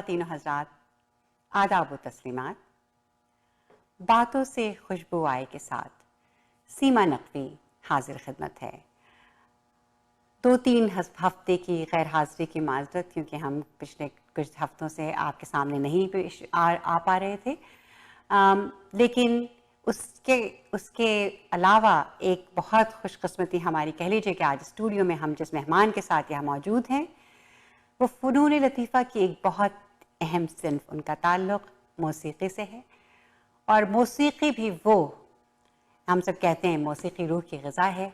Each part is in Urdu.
خواتین و حضرات، آداب و تسلیمات. باتوں سے خوشبو آئے کے ساتھ سیما نقوی حاضر خدمت ہے. 2-3 ہفتے کی غیر حاضری کی معذرت، کیونکہ ہم پچھلے کچھ ہفتوں سے آپ کے سامنے نہیں آ پا رہے تھے، لیکن اس کے علاوہ ایک بہت خوش قسمتی ہماری کہہ لیجیے کہ آج اسٹوڈیو میں ہم جس مہمان کے ساتھ یہاں موجود ہیں وہ فنون لطیفہ کی ایک بہت اہم صنف، ان کا تعلق موسیقی سے ہے. اور موسیقی بھی وہ ہم سب کہتے ہیں موسیقی روح کی غذا ہے،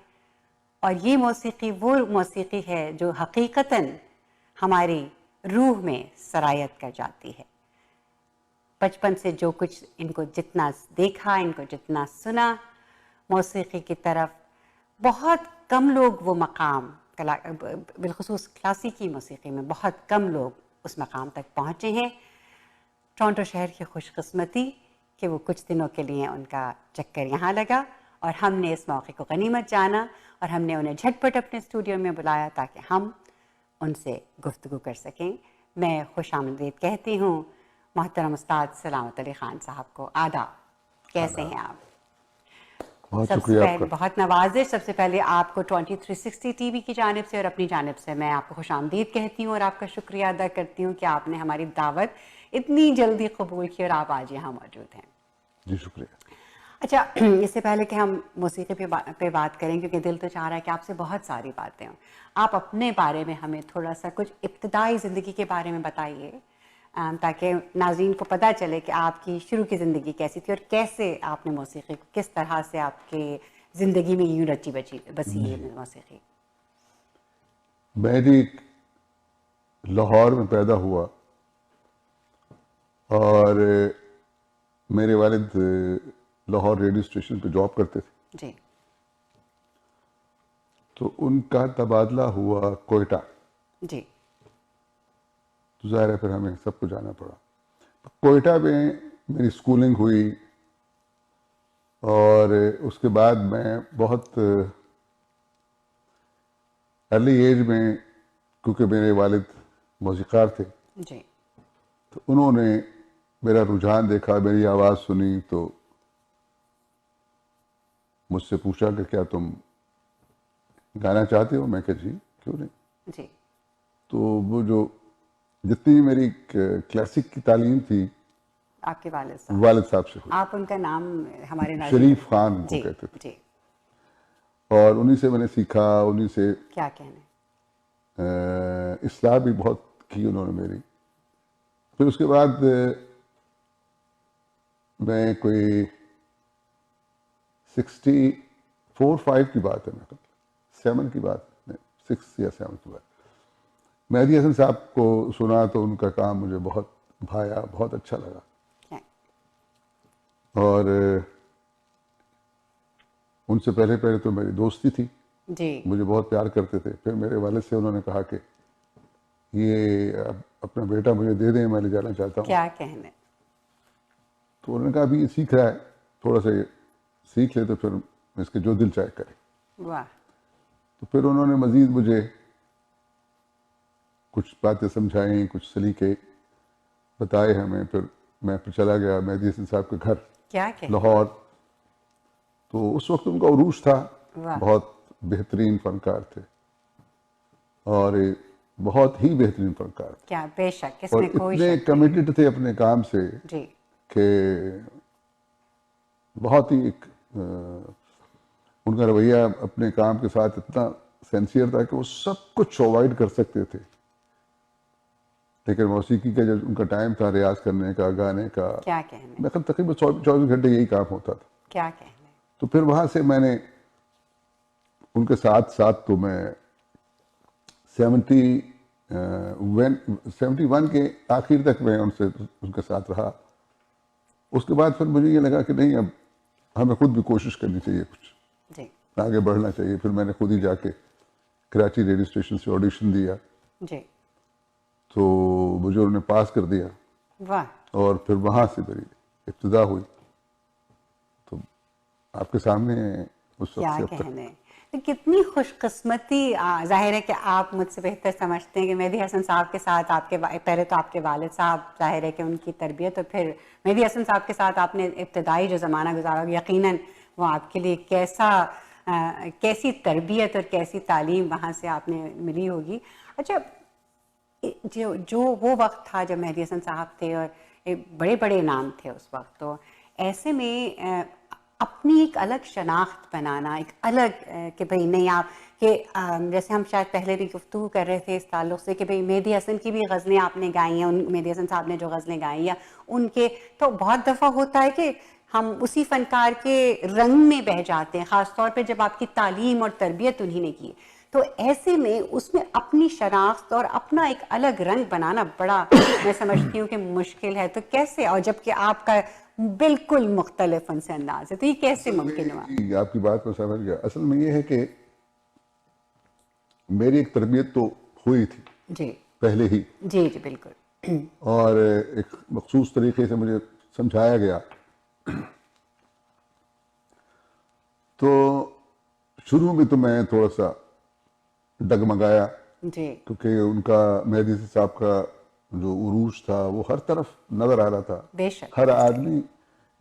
اور یہ موسیقی وہ موسیقی ہے جو حقیقتاً ہماری روح میں سرایت کر جاتی ہے. بچپن سے جو کچھ ان کو جتنا دیکھا، ان کو جتنا سنا، موسیقی کی طرف بہت کم لوگ وہ مقام، بالخصوص کلاسیکی موسیقی میں بہت کم لوگ اس مقام تک پہنچے ہیں. ٹورنٹو شہر کی خوش قسمتی کہ وہ کچھ دنوں کے لیے ان کا چکر یہاں لگا اور ہم نے اس موقع کو غنیمت جانا اور ہم نے انہیں جھٹ پٹ اپنے اسٹوڈیو میں بلایا تاکہ ہم ان سے گفتگو کر سکیں. میں خوش آمدید کہتی ہوں محترم استاد سلامت علی خان صاحب کو. آداب، کیسے ہیں آپ؟ بہت شکریہ آپ کا. بہت نوازش. سب سے پہلے آپ کو 2360 ٹی وی کی جانب سے اور اپنی جانب سے میں آپ کو خوش آمدید کہتی ہوں اور آپ کا شکریہ ادا کرتی ہوں کہ آپ نے ہماری دعوت اتنی جلدی قبول کی اور آپ آج یہاں موجود ہیں. جی شکریہ. اچھا، اس سے پہلے کہ ہم موسیقی پہ بات کریں، کیونکہ دل تو چاہ رہا ہے کہ آپ سے بہت ساری باتیں ہوں، آپ اپنے بارے میں ہمیں تھوڑا سا کچھ ابتدائی زندگی کے بارے میں بتائیے تاکہ ناظرین کو پتہ چلے کہ آپ کی شروع کی زندگی کیسی تھی اور کیسے آپ نے موسیقی کو، کس طرح سے آپ کے زندگی میں یوں رچی بسی ہے موسیقی. میں بھی لاہور میں پیدا ہوا اور میرے والد لاہور ریڈیو اسٹیشن پہ جاب کرتے تھے. جی. تو ان کا تبادلہ ہوا کوئٹہ. جی. تو ظاہر ہے پھر ہمیں سب کو جانا پڑا. کوئٹہ میں میری اسکولنگ ہوئی اور اس کے بعد میں بہت ارلی ایج میں، کیونکہ میرے والد موسیقار تھے، جی. تو انہوں نے میرا رجحان دیکھا، میری آواز سنی تو مجھ سے پوچھا کہ کیا تم گانا چاہتے ہو؟ میں کہ جی کیوں نہیں. جی. تو وہ جو جتنی میری کلاسک کی تعلیم تھی آپ کے والد صاحب سے ہوئی. آپ ان کا نام ہمارے شریف خان کو کہتے تھے. جی. اور انہی سے میں نے سیکھا، انہی سے کیا کہنے، اصلاح بھی بہت کی انہوں نے میری. پھر اس کے بعد میں کوئی 64-65 کی بات ہے، میں 7 کی بات، 6 یا 7 کی بات، مہدی حسن صاحب کو سنا تو ان کا کام مجھے بہت بھایا، بہت اچھا لگا. اور ان سے پہلے تو میری دوستی تھی. جی. مجھے بہت پیار کرتے تھے. پھر میرے والد سے انہوں نے کہا کہ یہ اپنا بیٹا مجھے دے دیں، میں لے جانا چاہتا ہوں. کیا کہنے. تو انہوں نے کہا ابھی یہ سیکھ رہا ہے، تھوڑا سا یہ سیکھ لے تو پھر اس کے جو دل چاہے کرے. واہ. تو پھر انہوں نے مزید مجھے کچھ باتیں سمجھائیں، کچھ سلیقے بتائے ہمیں. پھر میں چلا گیا مہدی حسن صاحب کے گھر کیا کہنے. لاہور. تو اس وقت ان کا عروج تھا. واہ. بہت بہترین فنکار تھے اور بہت ہی بہترین فنکار تھے. کیا، بے شک، اس اور میں کوئی اتنے شک کمیٹڈ تھے اپنے کام سے جی. کہ بہت ہی ان کا رویہ اپنے کام کے ساتھ اتنا سینسیئر تھا کہ وہ سب کچھ اوائڈ کر سکتے تھے، لیکن موسیقی کا جب ان کا ٹائم تھا ریاض کرنے کا، گانے کا، کیا کہنے. میں تقریباً 24 گھنٹے یہی کام ہوتا تھا. کیا کہنے. تو پھر وہاں سے میں نے ان کے ساتھ تو میں 71 کے آخر تک میں ان کے ساتھ رہا. اس کے بعد پھر مجھے یہ لگا کہ نہیں، اب ہمیں خود بھی کوشش کرنی چاہیے، کچھ جی. آگے بڑھنا چاہیے. پھر میں نے خود ہی جا کے کراچی ریڈیو اسٹیشن سے آڈیشن دیا. جی. تو مجھے انہوں نے پاس کر دیا. واہ. اور پھر وہاں سے میری ابتدا ہوئی. تو آپ کے سامنے اس وقت کیا سے اب تک. کہنے. کتنی خوش قسمتی. ظاہر ہے کہ آپ مجھ سے بہتر سمجھتے ہیں کہ مہدی حسن صاحب کے ساتھ آپ کے پہلے تو آپ کے والد صاحب ظاہر ہے کہ ان کی تربیت, اور پھر مہدی حسن صاحب کے ساتھ آپ نے ابتدائی جو زمانہ گزارا یقیناً وہ آپ کے لیے کیسی تربیت اور کیسی تعلیم وہاں سے آپ نے ملی ہوگی. اچھا, جو وہ وقت تھا جب مہدی حسن صاحب تھے اور بڑے بڑے نام تھے اس وقت, تو ایسے میں اپنی ایک الگ شناخت بنانا, ایک الگ کہ بھئی نہیں آپ کہ جیسے ہم شاید پہلے بھی گفتگو کر رہے تھے اس تعلق سے کہ بھئی مہدی حسن کی بھی غزلیں آپ نے گائی ہیں, مہدی حسن صاحب نے جو غزلیں گائی ہیں ان کے, تو بہت دفعہ ہوتا ہے کہ ہم اسی فنکار کے رنگ میں بہہ جاتے ہیں, خاص طور پہ جب آپ کی تعلیم اور تربیت انہی نے کی. تو ایسے میں اس میں اپنی شناخت اور اپنا ایک الگ رنگ بنانا بڑا میں سمجھتی ہوں کہ مشکل ہے. تو کیسے, اور جبکہ آپ کا بالکل مختلف ان سے انداز ہے, تو یہ کیسے ممکن ہوا؟ جی, آپ کی بات میں سمجھ گیا. اصل میں یہ ہے کہ میری ایک تربیت تو ہوئی تھی جی پہلے ہی, جی جی بالکل, اور ایک مخصوص طریقے سے مجھے سمجھایا گیا. تو شروع میں تو میں تھوڑا سا ڈگمگایا, جی کیونکہ ان کا مہدی حسن صاحب کا جو عروج تھا وہ ہر طرف نظر آ رہا تھا, بے شک ہر آدمی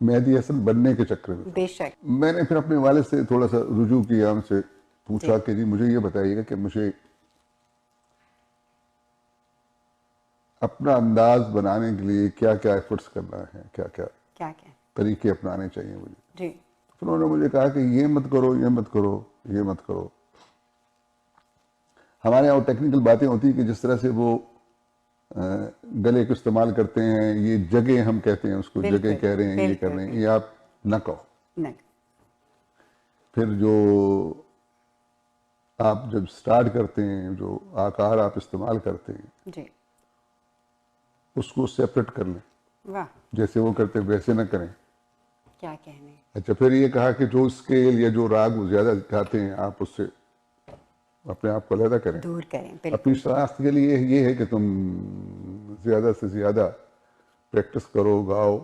مہدی حسن بننے کے چکر میں تھا. بے شک. میں نے پھر اپنے والد سے تھوڑا سا رجوع کیا, ان سے پوچھا کہ جی مجھے یہ بتائیے گا کہ مجھے اپنا انداز بنانے کے لیے کیا کیا ایفرٹس کرنا ہے, کیا کیا کیا کیا طریقے اپنانے چاہیے مجھے. جی پھر انہوں نے مجھے کہا کہ یہ مت کرو, یہ مت کرو, یہ مت کرو. ہمارے یہاں وہ ٹیکنیکل باتیں ہوتی ہیں کہ جس طرح سے وہ گلے کو استعمال کرتے ہیں, یہ جگہ ہم کہتے ہیں اس کو, جگہ کہہ رہے ہیں, یہ کر رہے ہیں, یہ آپ نہ کہو. پھر جو آپ جب سٹارٹ کرتے ہیں, جو آکار آپ استعمال کرتے ہیں جی اس کو سیپریٹ کر لیں, واہ جیسے وہ کرتے ویسے نہ کریں. کیا کہنے. اچھا, پھر یہ کہا کہ جو اسکیل یا جو راگ وہ زیادہ گاتے ہیں آپ اس سے اپنے آپ کو علیحدہ کریں, دور کریں. اپنی شناخت کے لیے یہ ہے کہ تم زیادہ سے زیادہ پریکٹس کرو, گاؤ,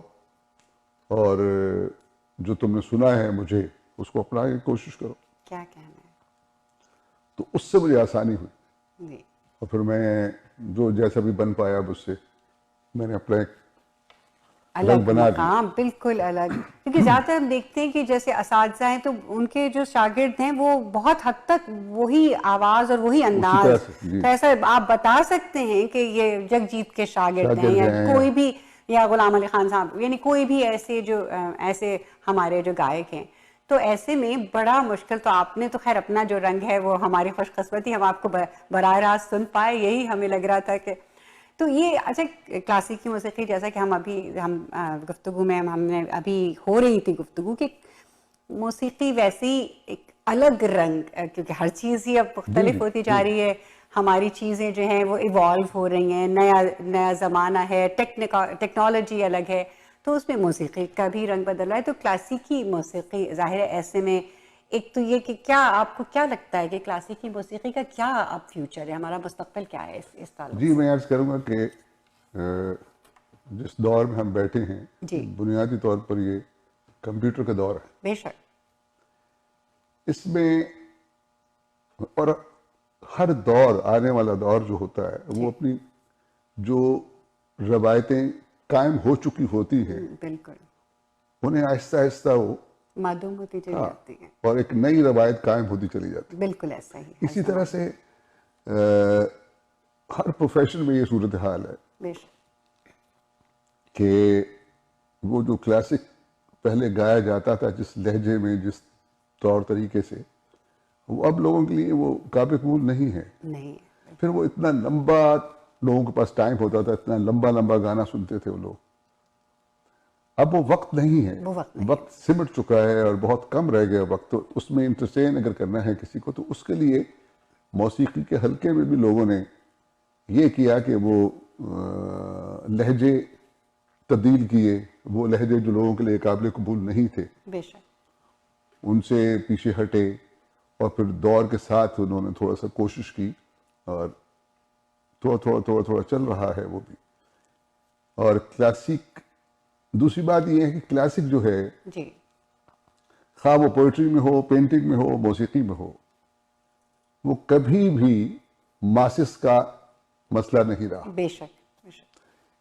اور جو تم نے سنا ہے مجھے اس کو اپنانے کی کوشش کرو. کیا کہنا ہے. تو اس سے مجھے آسانی ہوئی, جی اور پھر میں جو جیسا بھی بن پایا اس سے میں نے اپنا ایک رنگ الگ بنا دیا. مقام, بالکل الگ. کیونکہ زیادہ تر ہم دیکھتے ہیں کہ جیسے اساتذہ ہیں تو ان کے جو شاگرد ہیں وہ بہت حد تک وہی آواز اور وہی اسی طرح انداز. سے جی تو ایسا آپ بتا سکتے ہیں کہ یہ جگجیت کے شاگرد ہیں یا کوئی بھی, یا غلام علی خان صاحب, یعنی کوئی بھی ایسے ہمارے جو گائک ہیں, تو ایسے میں بڑا مشکل. تو آپ نے تو خیر اپنا جو رنگ ہے وہ ہماری خوش قسمتی, ہم آپ کو براہ راست سن پائے, یہی ہمیں لگ رہا تھا کہ. تو یہ اچھا کلاسیکی موسیقی, جیسا کہ ہم گفتگو میں ہم نے ابھی ہو رہی تھی گفتگو کہ موسیقی ویسی ایک الگ رنگ, کیونکہ ہر چیز ہی اب مختلف ہوتی جا رہی ہے, ہماری چیزیں جو ہیں وہ ایوالو ہو رہی ہیں, نیا زمانہ ہے, ٹیکنالوجی الگ ہے, تو اس میں موسیقی کا بھی رنگ بدل رہا ہے. تو کلاسیکی موسیقی ظاہر ہے ایسے میں ایک تو یہ کہ کیا آپ کو کیا لگتا ہے کہ کلاسیکی موسیقی کا کیا اب فیوچر ہے, ہمارا مستقبل کیا ہے اس تعلق جی سے؟ میں عرض کروں گا کہ جس دور میں ہم بیٹھے ہیں جی بنیادی طور پر یہ کمپیوٹر کا دور ہے. بے شک. اس میں اور ہر دور, آنے والا دور جو ہوتا ہے وہ اپنی جو روایتیں قائم ہو چکی ہوتی ہیں بالکل انہیں آہستہ آہستہ وہ معدوم ہوتی چلی جاتی ہیں, اور ایک نئی روایت قائم ہوتی چلی جاتی ہے. بالکل ایسا ہی. اسی طرح سے ہر پروفیشن میں یہ صورتحال ہے بے شک. کہ وہ جو کلاسک پہلے گایا جاتا تھا جس لہجے میں, جس طور طریقے سے, وہ اب لوگوں کے لیے وہ قابل قبول نہیں ہے. نہیں. پھر وہ اتنا لمبا لوگوں کے پاس ٹائم ہوتا تھا, اتنا لمبا لمبا گانا سنتے تھے وہ لوگ. اب وہ وقت نہیں ہے, وہ وقت نہیں. وقت سمٹ چکا ہے اور بہت کم رہ گیا وقت. تو اس میں انٹرٹین اگر کرنا ہے کسی کو تو اس کے لیے موسیقی کے حلقے میں بھی لوگوں نے یہ کیا کہ وہ لہجے تبدیل کیے, وہ لہجے جو لوگوں کے لیے قابل قبول نہیں تھے بے شک ان سے پیچھے ہٹے, اور پھر دور کے ساتھ انہوں نے تھوڑا سا کوشش کی, اور تھوڑا چل رہا ہے وہ بھی. اور کلاسک, دوسری بات یہ ہے کہ کلاسک جو ہے جی خواہ وہ پوئٹری میں ہو, پینٹنگ میں ہو, موسیقی میں ہو, وہ کبھی بھی ماسس کا مسئلہ نہیں رہا. بے شک بے شک.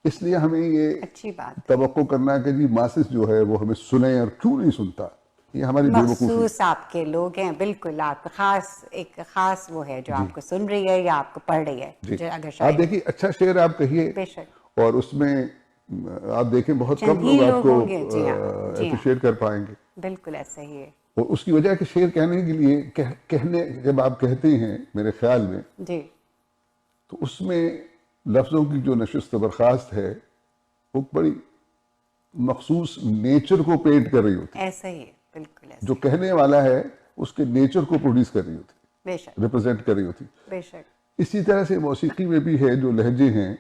اس لیے ہمیں یہ اچھی بات. توقع کرنا ہے کہ جی ماسس جو ہے وہ ہمیں سنے اور کیوں نہیں سنتا, یہ ہماری بے وقوفی. مخصوص آپ کے لوگ ہیں, بالکل آپ خاص ایک خاص وہ ہے جو آپ کو سن رہی ہے یا آپ کو پڑھ رہی ہے. جی اگر آپ شاید دیکھیے اچھا شعر آپ کہیے, بے شک اور اس میں آپ دیکھیں بہت چند کم ہی لوگ آپ لوگ کو ہوں گے. جی ہاں جی ہاں اپریشیٹ کر پائیں گے. بالکل ایسا ہی ہے. اور اس کی وجہ ہے کہ شعر کہنے کے لیے کہنے جب آپ کہتے ہیں میرے خیال میں, جی تو اس میں لفظوں کی جو نشست و برخاست ہے وہ بڑی مخصوص نیچر کو پینٹ کر رہی ہوتی. ایسا ہی ہے, بالکل ایسا جو ہی. کہنے والا ہے اس کے نیچر کو پروڈیوس کر رہی ہوتی, بے شک ریپرزینٹ کر رہی ہوتی. بے شک. اسی طرح سے موسیقی میں بھی ہے جو لہجے ہیں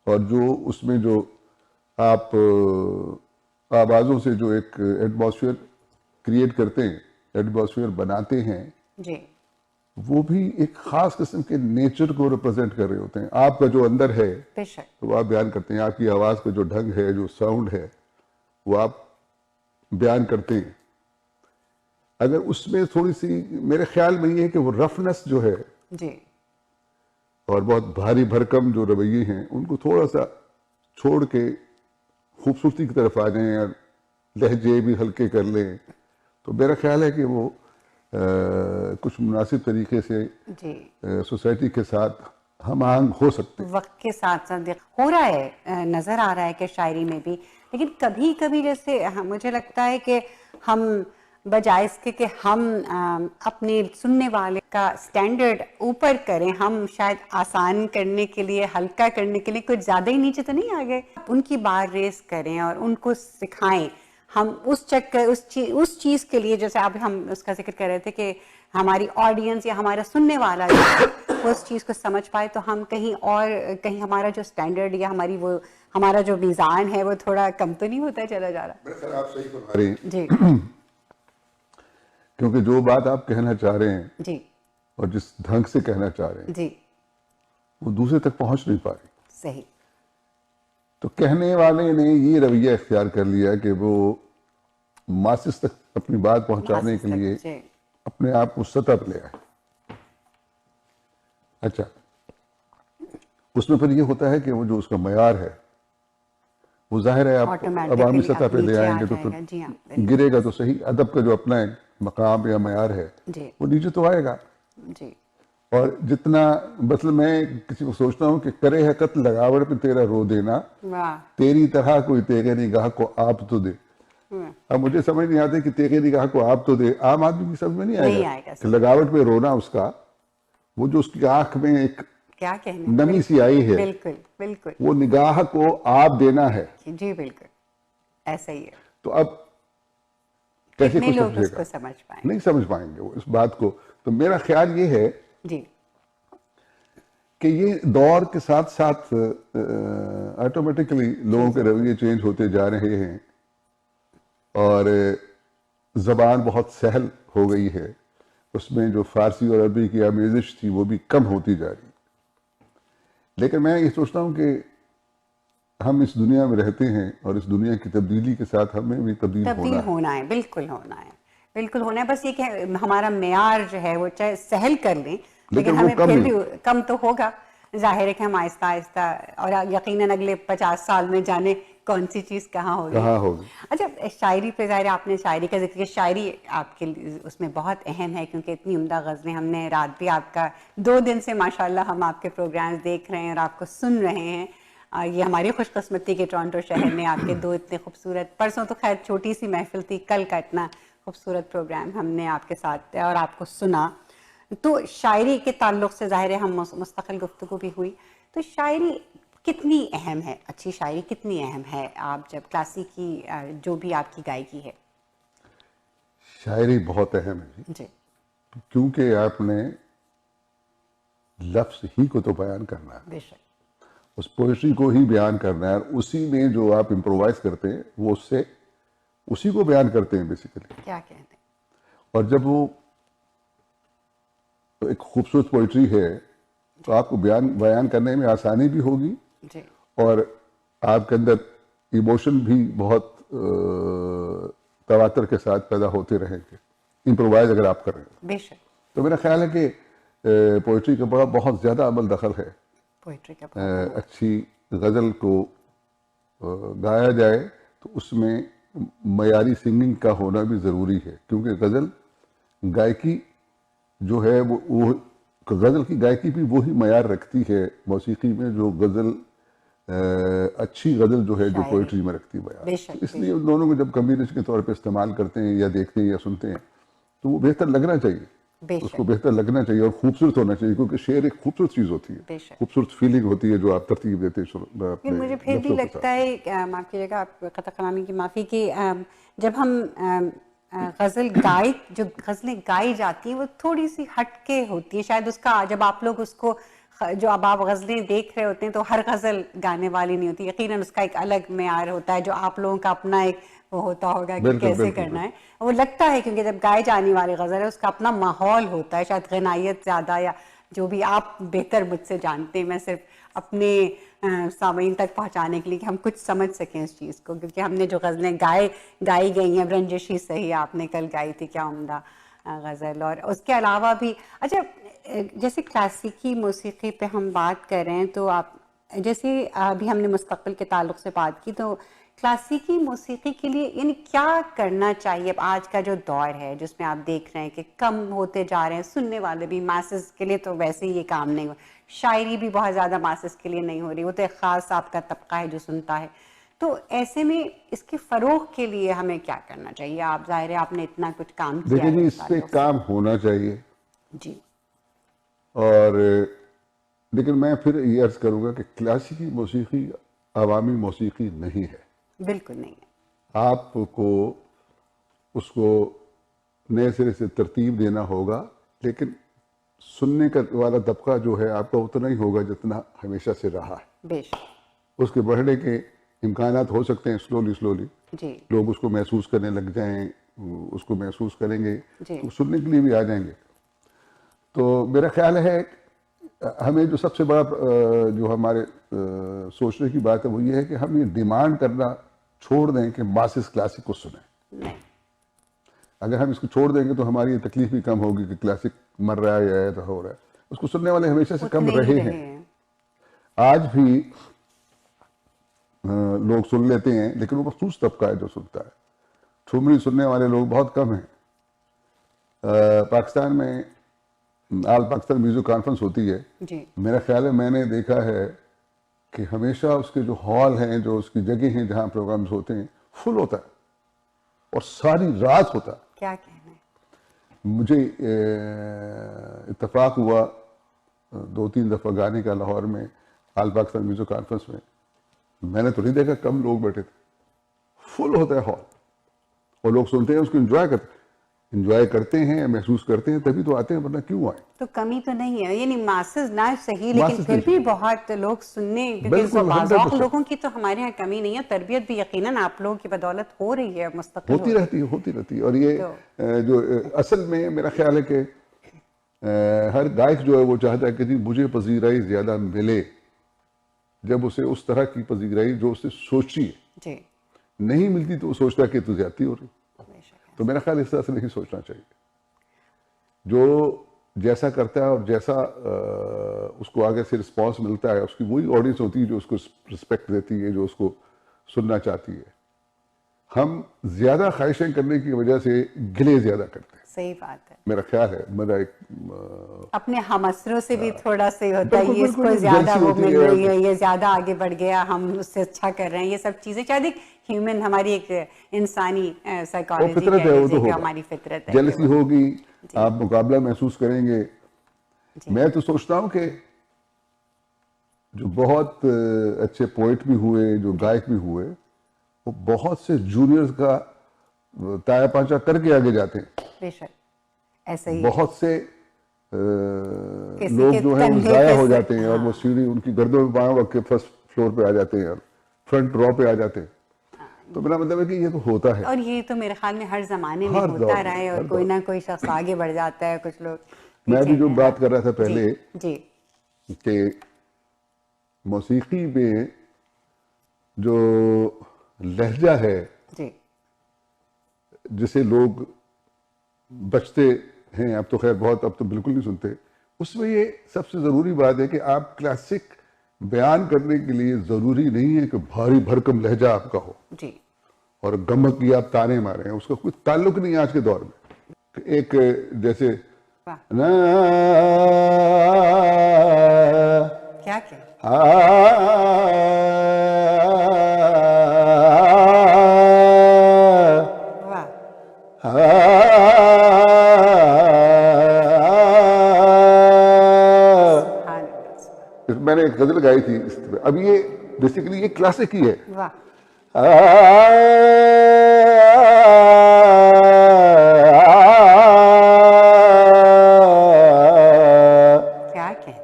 اور جو اس میں جو آپ آوازوں سے جو ایک ایٹماسفیئر کریٹ کرتے ہیں, ایٹماسفیئر بناتے ہیں, جی وہ بھی ایک خاص قسم کے نیچر کو ریپرزینٹ کر رہے ہوتے ہیں. آپ کا جو اندر ہے بے شک. تو وہ آپ بیان کرتے ہیں, آپ کی آواز کا جو ڈھنگ ہے, جو ساؤنڈ ہے, وہ آپ بیان کرتے ہیں. اگر اس میں تھوڑی سی میرے خیال میں یہ ہے کہ وہ رفنس جو ہے جی اور بہت بھاری بھرکم جو رویے ہیں ان کو تھوڑا سا چھوڑ کے خوبصورتی کی طرف آ جائیں اور لہجے بھی ہلکے کر لیں, تو میرا خیال ہے کہ وہ کچھ مناسب طریقے سے جی سوسائٹی کے ساتھ ہم آہنگ ہو سکتے ہیں. وقت کے ساتھ ساتھ ہو رہا ہے, نظر آ رہا ہے کہ شاعری میں بھی, لیکن کبھی کبھی جیسے مجھے لگتا ہے کہ ہم بجائے اس کے کہ ہم اپنے سننے والے کا سٹینڈرڈ اوپر کریں, ہم شاید آسان کرنے کے لیے, ہلکا کرنے کے لیے کچھ زیادہ ہی نیچے تو نہیں آ گئے. ان کی بار ریس کریں اور ان کو سکھائیں. ہم اس چکر اس چیز کے لیے, جیسے اب ہم اس کا ذکر کر رہے تھے کہ ہماری آڈینس یا ہمارا سننے والا جو ہے وہ اس چیز کو سمجھ پائے, تو ہم کہیں ہمارا جو سٹینڈرڈ یا ہمارا جو میزان ہے وہ تھوڑا کم تو نہیں ہوتا چلا جا رہا. آپ صحیح فرما رہے ہیں, جی کیونکہ جو بات آپ کہنا چاہ رہے ہیں جی اور جس ڈھنگ سے کہنا چاہ رہے ہیں جی وہ دوسرے تک پہنچ نہیں پا رہی. صحیح. تو کہنے والے نے یہ رویہ اختیار کر لیا کہ وہ ماسس تک اپنی بات پہنچانے کے لیے جی اپنے آپ کو سطح پہ لے آئے. اچھا, اس میں پھر یہ ہوتا ہے کہ وہ جو اس کا معیار ہے وہ ظاہر ہے آپ عوامی سطح پہ لے آئیں گے تو پھر جی ہاں گرے گا تو صحیح. ادب کا جو اپنا ایک مقام یا معیار ہے جی وہ نیچے تو آئے گا. جی اور جتنا مثلا میں کسی کو سوچتا ہوں کہ کرے ہے قتل لگاوٹ پہ تیرا رو دینا, واہ تیری طرح کوئی تیغے نگاہ کو آپ تو دے. اب مجھے سمجھ نہیں آتی کہ تیغے نگاہ کو آپ تو دے, عام آدمی کی سمجھ میں نہیں آئے گا کہ لگاوٹ پہ رونا اس کا, وہ جو اس کی آنکھ میں ایک کیا کہنے, نمی سی آئی ہے, بالکل بالکل وہ نگاہ کو آپ دینا ہے. جی بالکل ایسا ہی ہے. تو اب کیسے کتنے کوئی لوگ سمجھے اس گا, کو سمجھ پائیں نہیں سمجھ پائیں گے وہ اس بات کو. تو میرا خیال یہ ہے جی کہ یہ دور کے ساتھ ساتھ آٹومیٹکلی لوگوں کے رویے چینج ہوتے جا رہے ہیں اور زبان بہت سہل ہو گئی ہے. اس میں جو فارسی اور عربی کی آمیزش تھی وہ بھی کم ہوتی جا رہی. لیکن میں یہ سوچتا ہوں کہ ہم اس دنیا میں رہتے ہیں اور اس دنیا کی تبدیلی کے ساتھ ہمیں بھی تبدیل ہونا ہے. بالکل ہونا ہے, بالکل ہونا ہے. بس یہ کہ ہمارا معیار جو ہے وہ چاہے سہل کر لیں لیکن وہ ہمیں کم پھر نہیں. بھی کم تو ہوگا. ظاہر ہے کہ ہم آہستہ آہستہ, اور یقیناً اگلے 50 سال میں جانے کون سی چیز کہاں ہوگی. اچھا, شاعری پہ ظاہر آپ نے شاعری کا ذکر کیا. شاعری آپ کے اس میں بہت اہم ہے کیونکہ اتنی عمدہ غزلیں, ہم نے رات بھی آپ کا 2 دن سے ماشاءاللہ ہم آپ کے پروگرامز دیکھ رہے ہیں اور آپ کو سن رہے ہیں. یہ ہماری خوش قسمتی کہ ٹورانٹو شہر نے آپ کے 2 اتنے خوبصورت, پرسوں تو خیر چھوٹی سی محفل تھی, کل کا اتنا خوبصورت پروگرام ہم نے آپ کے ساتھ اور آپ کو سنا. تو شاعری کے تعلق سے ظاہر ہے ہم مستقل گفتگو بھی ہوئی. تو شاعری کتنی اہم ہے, اچھی شاعری کتنی اہم ہے آپ جب کلاسیکی جو بھی آپ کی گائیکی ہے؟ شاعری بہت اہم ہے جی, کیونکہ آپ نے لفظ ہی کو تو بیان کرنا ہے, بے شک, اس پوئٹری کو ہی بیان کرنا ہے, اور اسی میں جو آپ امپرووائز کرتے ہیں وہ اس سے اسی کو بیان کرتے ہیں بیسیکلی. کیا کہتے ہیں. اور جب وہ ایک خوبصورت پوئٹری ہے تو آپ کو بیان کرنے میں آسانی بھی ہوگی جی, اور آپ کے اندر ایموشن بھی بہت تواتر کے ساتھ پیدا ہوتے رہیں گے, امپرووائز اگر آپ کر رہے ہیں. بے شک. تو میرا خیال ہے کہ پوئٹری کا بہت زیادہ عمل دخل ہے. پوئٹری کا اچھی غزل کو گایا جائے تو اس میں معیاری سنگنگ کا ہونا بھی ضروری ہے, کیونکہ غزل گائکی جو ہے وہ غزل کی گائکی بھی وہی معیار رکھتی ہے موسیقی میں جو غزل اچھی غزل جو ہے جو پوئٹری میں رکھتی ہے معیار. اس لیے ان دونوں کو جب کمبینیشن کے طور پہ استعمال کرتے ہیں یا دیکھتے ہیں یا سنتے ہیں تو وہ بہتر لگنا چاہیے, اس کو بہتر لگنا چاہیے اور خوبصورت ہونا چاہیے, کیونکہ شعر ایک خوبصورت چیز ہوتی ہے, خوبصورت فیلنگ ہوتی ہے جو آپ ترتیب دیتے ہیں. مجھے پھر بھی لگتا ہے, معاف کیجیے گا, آپ قطع کلامی کی معافی, کہ جب ہم غزل جو غزلیں گائی جاتی ہیں وہ تھوڑی سی ہٹ کے ہوتی ہے شاید. اس کا جب آپ لوگ اس کو جو اب آپ غزلیں دیکھ رہے ہوتے ہیں تو ہر غزل گانے والی نہیں ہوتی, یقیناً اس کا ایک الگ معیار ہوتا ہے جو آپ لوگوں کا اپنا ایک وہ ہوتا ہوگا کہ کیسے کرنا ہے. وہ لگتا ہے کیونکہ جب گائے جانے والی غزل ہے اس کا اپنا ماحول ہوتا ہے, شاید غنائیت زیادہ یا جو بھی آپ بہتر مجھ سے جانتے ہیں. میں صرف اپنے سامعین تک پہنچانے کے لیے کہ ہم کچھ سمجھ سکیں اس چیز کو, کیونکہ ہم نے جو غزلیں گائی گئی ہیں, رنجشی صحیح آپ نے کل گائی تھی, کیا عمدہ غزل. اور اس کے علاوہ بھی اچھا جیسے کلاسیکی موسیقی پہ ہم بات کر رہے ہیں تو آپ جیسے ابھی ہم نے مستقبل کے تعلق سے بات کی, تو کلاسیکی موسیقی کے لیے یعنی کیا کرنا چاہیے اب آج کا جو دور ہے جس میں آپ دیکھ رہے ہیں کہ کم ہوتے جا رہے ہیں سننے والے بھی, ماسز کے لیے تو ویسے ہی یہ کام نہیں ہو, شاعری بھی بہت زیادہ ماسز کے لیے نہیں ہو رہی, وہ تو ایک خاص آپ کا طبقہ ہے جو سنتا ہے. تو ایسے میں اس کے فروغ کے لیے ہمیں کیا کرنا چاہیے؟ آپ ظاہر ہے آپ نے اتنا کچھ کام کیا ہے. دیکھیں جی, اس پہ کام ہونا چاہیے جی, اور لیکن میں پھر یہ عرض کروں گا کہ کلاسیکی موسیقی عوامی موسیقی نہیں ہے, بالکل نہیں ہے. آپ کو اس کو نئے سرے سے ترتیب دینا ہوگا, لیکن سننے کا والا طبقہ جو ہے آپ کا اتنا ہی ہوگا جتنا ہمیشہ سے رہا ہے. بے شک. اس کے بڑھنے کے امکانات ہو سکتے ہیں سلولی جی, لوگ اس کو محسوس کرنے لگ جائیں, اس کو محسوس کریں گے جی, تو سننے کے لیے بھی آ جائیں گے. تو میرا خیال ہے ہمیں جو سب سے بڑا جو ہمارے سوچنے کی بات ہے وہ یہ ہے کہ ہم یہ ڈیمانڈ کرنا چھوڑ دیں کہ ماسز کلاسک کو سنیں. نہیں, اگر ہم اس کو چھوڑ دیں گے تو ہماری یہ تکلیف بھی کم ہوگی کہ کلاسک مر رہا ہے یا ایسا ہو رہا ہے. اس کو سننے والے ہمیشہ سے کم رہے ہیں, آج بھی لوگ سن لیتے ہیں, لیکن وہ مخصوص طبقہ ہے جو سنتا ہے. ٹھمری سننے والے لوگ بہت کم ہیں. پاکستان میں آل پاکستان میوزک کانفرنس ہوتی ہے, جی, میرا خیال ہے میں نے دیکھا ہے کہ ہمیشہ اس کے جو ہال ہیں, جو اس کی جگہ ہیں جہاں پروگرامز ہوتے ہیں, فل ہوتا ہے اور ساری رات ہوتا ہے. کیا کہنا ہے. مجھے اتفاق ہوا 2-3 دفعہ گانے کا لاہور میں آل پاکستان میوزک کانفرنس میں نے تو نہیں دیکھا کم لوگ بیٹھے تھے, فل ہوتا ہے ہال, اور لوگ سنتے ہیں, اس کو انجوائے کرتے ہیں, محسوس کرتے ہیں, تبھی تو آتے ہیں, ورنہ کیوں آئیں. تو کمی تو نہیں ہے, یعنی ماسز نہ صحیح لیکن پھر بھی بہت لوگ سننے, کیونکہ بازوق لوگوں کی تو ہمارے ہاں کمی نہیں ہے. تربیت بھی یقیناً آپ لوگوں کی بدولت ہو رہی ہے, مستقل ہوتی رہتی. اور یہ جو اصل میں میرا خیال ہے کہ ہر گائک جو ہے وہ چاہتا ہے کہ جی مجھے پذیرائی زیادہ ملے جب اسے اس طرح کی پذیرائی جو اسے سوچی جی, نہیں ملتی تو وہ سوچتا ہے کہ تو زیادتی ہو رہی. تو میرا خیال اس طرح سے نہیں سوچنا چاہیے. جو جیسا کرتا ہے اور جیسا اس کو آگے سے رسپانس ملتا ہے, اس کی وہی آڈینس ہوتی ہے جو اس کو رسپیکٹ دیتی ہے, جو اس کو سننا چاہتی ہے. ہم زیادہ خواہشیں کرنے کی وجہ سے گلے زیادہ کرتے ہیں. صحیح بات ہے. میرا خیال ہے, میرا ایک اپنے ہمسروں سے بھی تھوڑا سا ہوتا ہے, یہ اس کو زیادہ وہ مل رہی ہے, یہ زیادہ آگے بڑھ گیا, ہم اس سے اچھا کر رہے ہیں. یہ سب چیزیں شاید ایک ہیومن, ہماری ایک انسانی سائیکالوجی کہہ لیجیے کہ ہماری فطرت ہے. جیلسی ہوگی, آپ مقابلہ محسوس کریں گے. میں تو سوچتا ہوں کہ جو بہت اچھے پوئٹ بھی ہوئے, جو گائک بھی ہوئے, وہ بہت سے جونیئرز کا تایا پانچا کر کے آگے جاتے ہیں. بے شک ایسا ہی بہت سے لوگ جو ہیں وہ ضائع ہو جاتے ہیں, اور وہ سیڑھی ان کی گردوں میں پاؤں رکھ کے فرسٹ فلور پہ آ جاتے ہیں, اور فرنٹ رو پہ آ جاتے ہیں. تو میرا مطلب ہے کہ یہ تو ہوتا ہے, اور یہ تو میرے خیال میں ہر زمانے میں ہوتا رہا ہے, اور کوئی نہ کوئی شخص آگے بڑھ جاتا ہے, کچھ لوگ. میں بھی جو بات کر رہا تھا پہلے جی, کہ موسیقی میں جو لہجہ ہے جی, جسے لوگ بچتے ہیں, اب تو خیر بہت, اب تو بالکل نہیں سنتے, اس میں یہ سب سے ضروری بات ہے کہ آپ کلاسک بیان کرنے کے لیے ضروری نہیں ہے کہ بھاری بھرکم لہجہ آپ کا ہو جی اور گمک کی آپ تانے مارے ہیں، اس کا کوئی تعلق نہیں آج کے دور میں. ایک جیسے واہ نا کیا کہ واہ سبحان اللہ سبحان میں نے ایک غزل گائی تھی اس پہ. اب یہ بیسیکلی یہ کلاسک ہی ہے. واہ کیا کہنے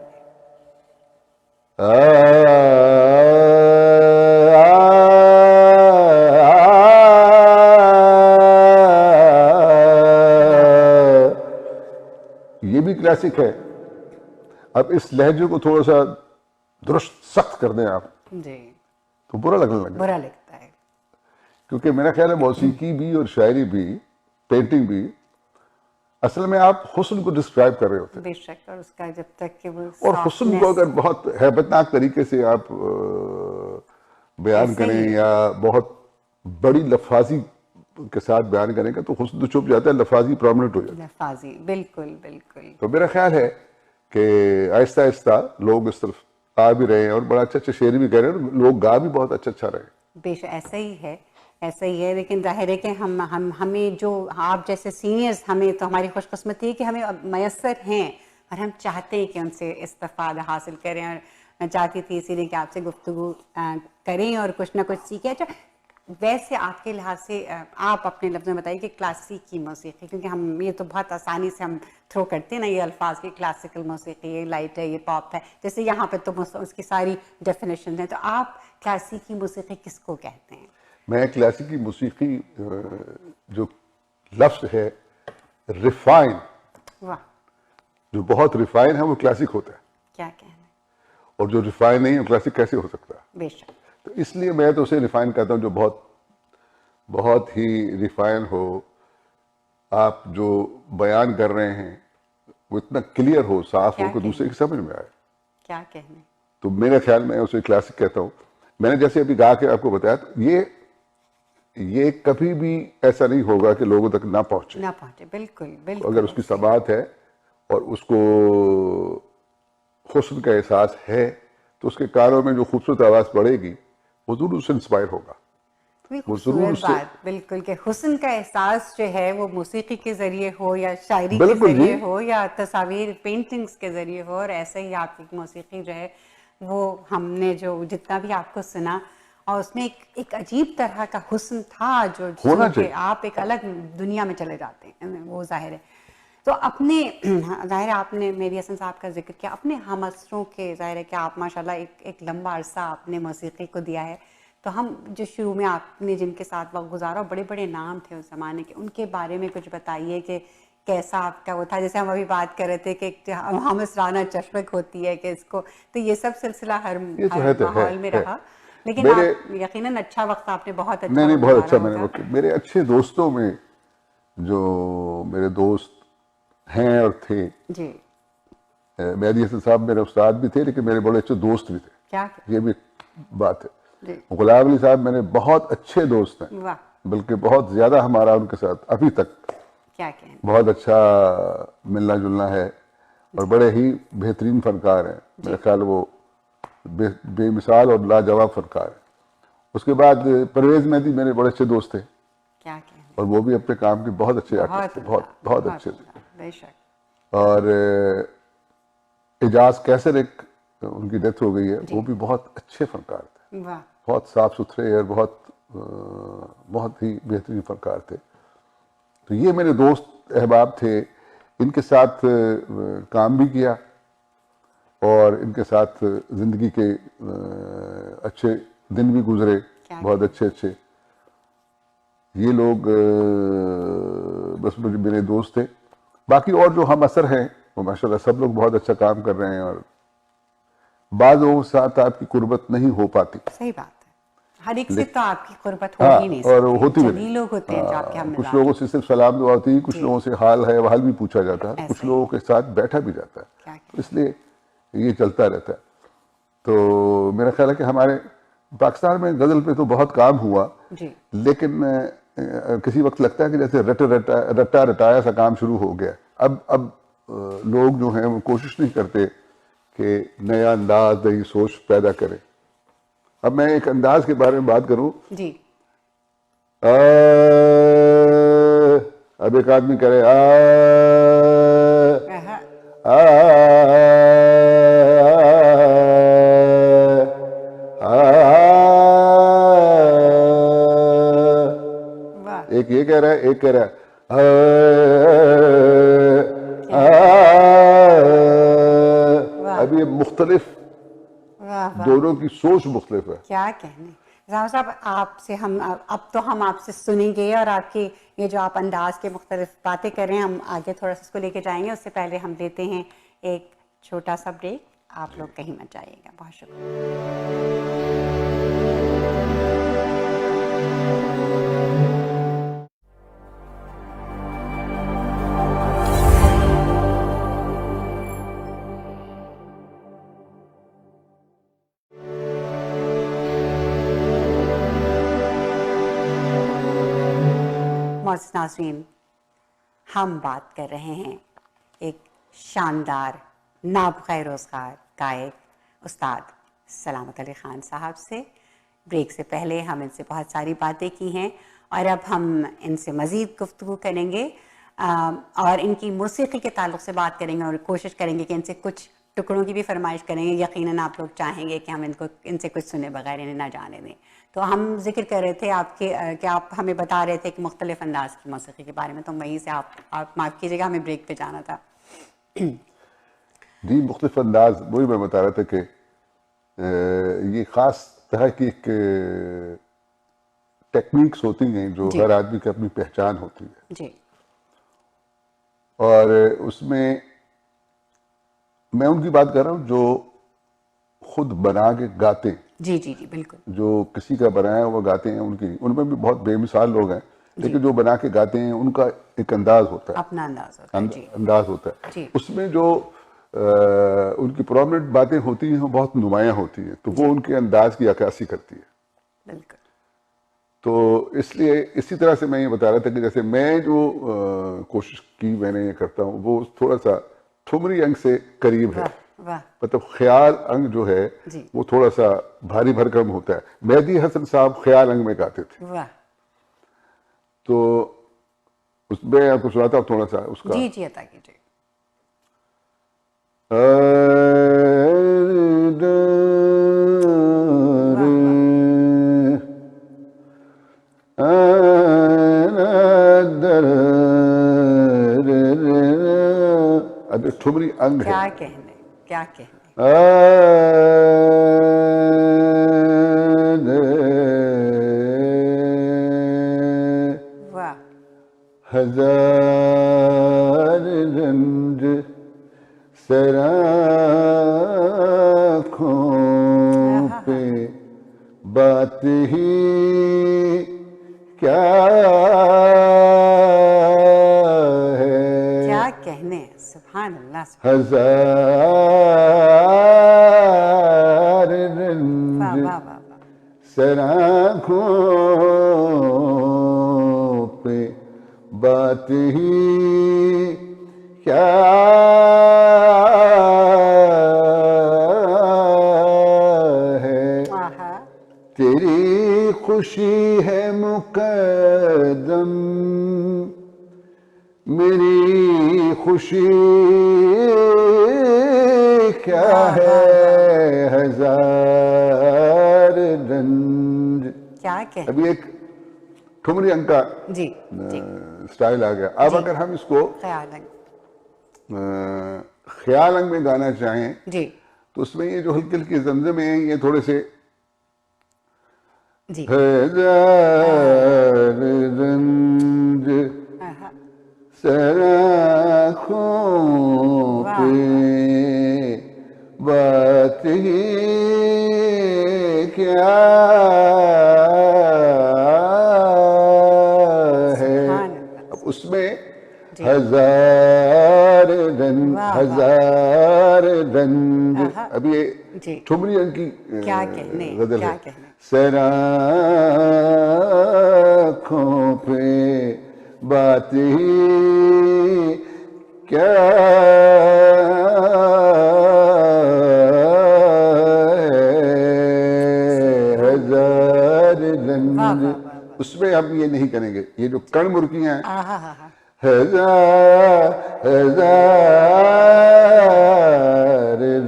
یہ بھی کلاسک ہے. اب اس لہجے کو تھوڑا سا درست سخت کر دیں آپ جی تو برا لگنے لگے، برا لگتا ہے کیونکہ میرا خیال ہے موسیقی بھی اور شاعری بھی پینٹنگ بھی اصل میں آپ حسن کو ڈسکرائب کر رہے ہوتے ہیں. بے شک. اور اس کا جب تک کہ وہ اور حسن کو اگر بہت ہیبتناک طریقے سے آپ بیان ایسے کریں ہی یا بہت بڑی لفاظی کے ساتھ بیان کریں گے تو حسن تو چھپ جاتا ہے، لفاظی پرومننٹ ہو جاتا ہے. لفاظی بالکل بالکل تو میرا خیال ہے کہ آہستہ آہستہ لوگ اس طرف آ بھی رہے ہیں اور بڑا اچھا اچھا شعر بھی کہہ رہے ہیں اور لوگ گا بھی بہت اچھا اچھا رہے ہیں. بے شک ایسا ہی ہے ایسا ہی ہے. لیکن ظاہر ہے کہ ہمیں جو آپ جیسے سینئرز ہمیں تو ہماری خوش قسمتی ہے کہ ہمیں میسر ہیں اور ہم چاہتے ہیں کہ ان سے استفادہ حاصل کریں. اور میں چاہتی تھی اسی لیے کہ آپ سے گفتگو کریں اور کچھ نہ کچھ سیکھیں. اچھا ویسے آپ کے لحاظ سے آپ اپنے لفظوں میں بتائیے کہ کلاسیکی موسیقی، کیونکہ ہم یہ تو بہت آسانی سے ہم تھرو کرتے ہیں نا یہ الفاظ کی کلاسیکل موسیقی، یہ لائٹ ہے، یہ پاپ ہے، جیسے یہاں پہ تو اس کی ساری ڈیفینیشن ہیں. تو آپ کلاسیکی موسیقی کس کو کہتے ہیں؟ میں کلاسیکی موسیقی جو لفظ ہے ریفائن، واہ جو بہت ریفائن ہے وہ کلاسک ہوتا ہے، کیا کہنا ہے. اور جو ریفائن نہیں ہے وہ کلاسک کیسے ہو سکتا ہے؟ بے شک تو اس لیے میں تو اسے ریفائن کہتا ہوں جو بہت بہت ہی ریفائن ہو. آپ جو بیان کر رہے ہیں وہ اتنا کلیئر ہو، صاف ہو کہ دوسرے کی سمجھ میں آئے. کیا کہنے. تو میرے خیال میں اسے کلاسک کہتا ہوں. میں نے جیسے ابھی کہا کہ آپ کو بتایا تو یہ کبھی بھی ایسا نہیں ہوگا کہ لوگوں تک نہ پہنچے. نہ پہنچے بالکل بالکل. اگر اس کی سماعت ہے اور اس کو حسن کا احساس ہے تو اس کے کانوں میں جو خوبصورت آواز پڑے گی وہ ضرور اس سے انسپائر ہوگا. خوبصورت بات بالکل کہ حسن کا احساس جو ہے وہ موسیقی کے ذریعے ہو یا شاعری کے ذریعے ہو یا تصاویر پینٹنگز کے ذریعے ہو. اور ایسے ہی آپ کی موسیقی جو ہے وہ ہم نے جو جتنا بھی آپ کو سنا اور اس میں ایک عجیب طرح کا حسن تھا جو سن کے آپ ایک الگ دنیا میں چلے جاتے ہیں، وہ ظاہر ہے. تو اپنے ظاہر ہے آپ نے میری حسن صاحب کا ذکر کیا، اپنے ہم عصروں کے ظاہر ہے کہ آپ ماشاءاللہ ایک لمبا عرصہ آپ نے موسیقی کو دیا ہے. تو ہم جو شروع میں آپ نے جن کے ساتھ وقت گزارا بڑے بڑے نام تھے اس زمانے کے، ان کے بارے میں کچھ بتائیے کہ کیسا آپ کا وہ تھا. جیسے ہم ابھی بات کر رہے تھے کہ ہم اسرانہ چشمک ہوتی ہے کہ اس کو، تو یہ سب سلسلہ ہر ماحول میں رہا. لیکن آپ یقیناً اچھا وقت آپ نے بہت اچھا نہیں بہت اچھا گزارا میں نے وقت. میرے اچھے دوستوں میں جو میرے دوست ہیں اور تھے، جی مہدی حسن صاحب میرے استاد بھی تھے لیکن میرے بڑے اچھے دوست بھی تھے. کیا یہ بھی بات ہے. جی غلام علی صاحب میرے بہت اچھے دوست ہیں، واہ بلکہ بہت زیادہ ہمارا ان کے ساتھ ابھی تک کیا کہنا. بہت اچھا ملنا جلنا ہے اور بڑے ہی بہترین فنکار ہیں. میرے خیال وہ بے مثال اور لاجواب فنکار ہیں. اس کے بعد پرویز مہدی میرے بڑے اچھے دوست تھے کیا کہنا. اور وہ بھی اپنے کام کے بہت اچھے آرٹسٹ تھے، بہت اچھے تھے. بے شک. اور اعجاز کیسر ایک ان کی ڈیتھ ہو گئی ہے، وہ بھی بہت اچھے فنکار تھے، واہ بہت صاف ستھرے اور بہت ہی بہترین فنکار تھے. تو یہ میرے دوست احباب تھے، ان کے ساتھ کام بھی کیا اور ان کے ساتھ زندگی کے اچھے دن بھی گزرے، بہت اچھے. یہ لوگ بس میرے دوست تھے. باقی اور جو ہم عصر ہیں وہ ماشاءاللہ سب لوگ بہت اچھا کام کر رہے ہیں اور بعض لوگوں کے ساتھ آپ کی قربت نہیں ہو پاتی. صحیح بات ہے. ہر ایک سے تو آپ کی قربت ہو ہاں ہی نہیں اور سکتی، ہوتی بھی جبھی نہیں. لوگ ہوتے ہیں جو آپ کے ہم کچھ لوگوں سے صرف سلام دعا ہوتی ہے، کچھ لوگوں سے حال ہے حال بھی پوچھا جاتا ہے، کچھ ایسے ہی. لوگوں کے ساتھ بیٹھا بھی جاتا ہے. کیا تو اس لیے یہ چلتا رہتا ہے. تو میرا خیال ہے کہ ہمارے پاکستان میں غزل پہ تو بہت کام ہوا، جی لیکن کسی وقت لگتا ہے کہ جیسے رٹا رٹایا سا کام شروع ہو گیا. اب لوگ جو ہیں وہ کوشش نہیں کرتے کہ نیا انداز نئی سوچ پیدا کرے. اب میں ایک انداز کے بارے میں بات کروں. جی اب ایک آدمی کرے آہا، واہ ایک یہ کہہ رہا ہے، ایک کہہ رہا ہے کیا واہ اب یہ مختلف واہ واہ، دونوں کی سوچ مختلف ہے. کیا کہنے. رام صاحب آپ سے اب تو ہم آپ سے سنیں گے، اور آپ کی یہ جو آپ انداز کے مختلف باتیں کر رہے ہیں ہم آگے تھوڑا سا اس کو لے کے جائیں گے. اس سے پہلے ہم لیتے ہیں ایک چھوٹا سا بریک. آپ لوگ کہیں مت جائیے گا. بہت شکریہ. معزز ناظرین، ہم بات کر رہے ہیں ایک شاندار نابغہ روزگار گائک استاد سلامت علی خان صاحب سے. بریک سے پہلے ہم ان سے بہت ساری باتیں کی ہیں، اور اب ہم ان سے مزید گفتگو کریں گے اور ان کی موسیقی کے تعلق سے بات کریں گے، اور کوشش کریں گے کہ ان سے کچھ ٹکڑوں کی بھی فرمائش کریں گے. یقیناً آپ لوگ چاہیں گے کہ ہم ان سے کچھ سنے بغیر انہیں نہ جانے دیں. تو ہم ذکر کر رہے تھے آپ کے کہ آپ ہمیں بتا رہے تھے کہ مختلف انداز کی موسیقی کے بارے میں، تو وہیں سے آپ معاف کیجیے گا، ہمیں بریک پہ جانا تھا. جی مختلف انداز، وہی میں بتا رہا تھا کہ یہ خاص طرح کی ایک ٹیکنیکس ہوتی ہیں جو جی ہر آدمی کی اپنی پہچان ہوتی ہے. جی اور اس میں ان کی بات کر رہا ہوں جو خود بنا کے گاتے ہیں، جی جی جی بالکل. جو کسی کا بنایا وہ گاتے ہیں. ان میں بھی بہت بے مثال لوگ ہیں، لیکن جو بنا کے گاتے ہیں ان کا ایک انداز ہوتا ہے، اپنا انداز ہوتا ہے. جی انداز ہوتا ہے. جی اس میں جو ان کی پرومننٹ باتیں ہوتی ہیں وہ بہت نمایاں ہوتی ہیں، تو وہ ان کے انداز کی عکاسی کرتی ہے. بالکل. تو اس لیے اسی طرح سے میں یہ بتا رہا تھا کہ جیسے میں جو کوشش کی میں نے یہ کرتا ہوں وہ تھوڑا سا ٹھمری انگ سے قریب ہے. واہ واہ. مطلب خیال انگ جو ہے جی وہ تھوڑا سا بھاری بھرکم ہوتا ہے. مہدی حسن صاحب خیال انگ میں گاتے تھے. واہ. تو اس میں آپ کو سناتا ہوں تھوڑا سا اس کا. جی جی عطا کیجیے. واہ واہ. اب ایک ٹھمری انگ ہے. کیا کہنے کیا کہنے. واہ. ہزار رنج سر آنکھوں پہ بات ہی کیا ہے. کیا کہنے. سبحان اللہ. ہزار واہ رنج واہ واہ واہ. سر آنکھوں پہ بات ہی کیا ہے. آہا. تیری خوشی ہے مقدم، میری خوشی کیا واہ ہے. واہ واہ. ہزار رنج. کیا کہنے. ابھی ایک ٹھمری انگ کا جی جی سٹائل آ گیا. اب جی. اگر ہم اس کو خیال ہے. خیال انگ میں گانا چاہیں جی تو اس میں یہ جو ہلکی ہلکی زمزمے ہیں یہ تھوڑے سے جی. ہزار رنج آہا. سر آنکھوں واہ پہ واہ. بات ہی کیا ہے. سبحان اللہ. اب اس میں ہزار رنگ ہزار رنگ. اب یہ جی ٹھمری ان کی کیا کہنے غزل کیا ہے. کہنے. سرآنکھوں پہ بات ہی کیا ہزار رنگ. اس میں ہم یہ نہیں کریں گے. یہ جو کڑ مرکیاں ہیں ہزار ہزار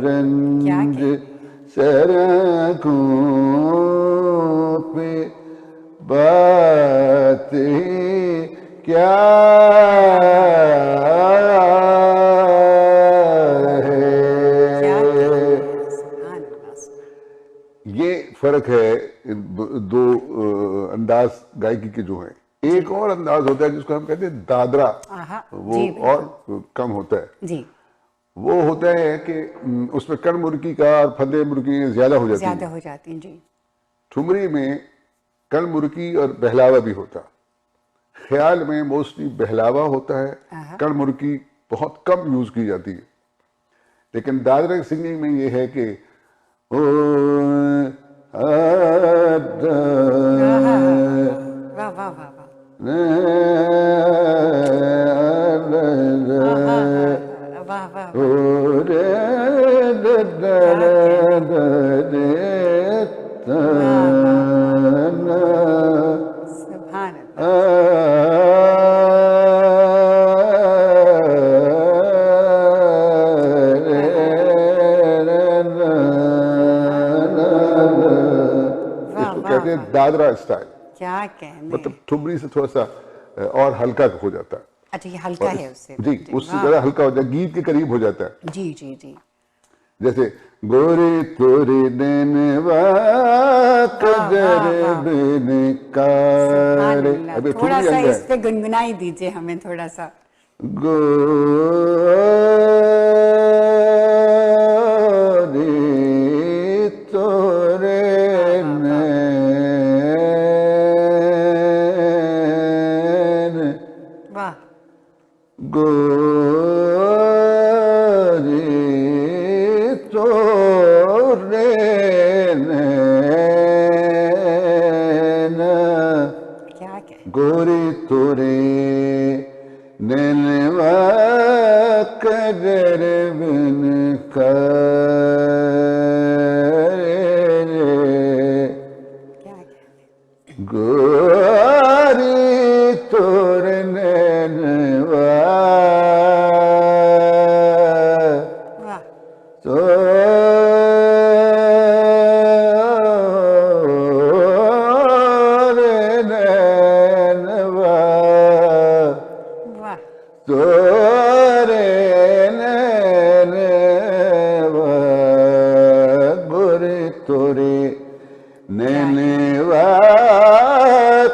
رنگ سرآنکھوں پہ بات ہی کیا ہے. یہ فرق ہے دو انداز گائکی کے جو ہیں. ایک اور انداز ہوتا ہے جس کو ہم کہتے ہیں دادرا, وہ اور کم ہوتا ہے. جی وہ ہوتا ہے کہ اس میں کڑ مرکی کا اور پھندے مرکی زیادہ ہو جاتی ہیں. جی ٹھمری میں کڑ مرکی اور بہلاوا بھی ہوتا. خیال میں موسٹلی بہلاوا ہوتا ہے, کڑ مرکی بہت کم یوز کی جاتی ہے. لیکن دادرا سنگنگ میں یہ ہے کہ دادرا اسٹائل. کیا کہنے. مطلب ٹھمری سے تھوڑا سا اور ہلکا ہو جاتا ہے. اچھا یہ ہلکا ہے اس سے. جی اس سے ذرا ہلکا ہو جاتا ہے, گیت کے قریب ہو جاتا ہے. جی جی جی. جیسے گورے تورے نینوا قدر بنکار. ابھی تھوڑا سا اس پہ گنگنائی دیجئے ہمیں تھوڑا سا. گورے تورے گورے تورے گورے تورے نینوا قدر بنکار. گورے تورے نینوا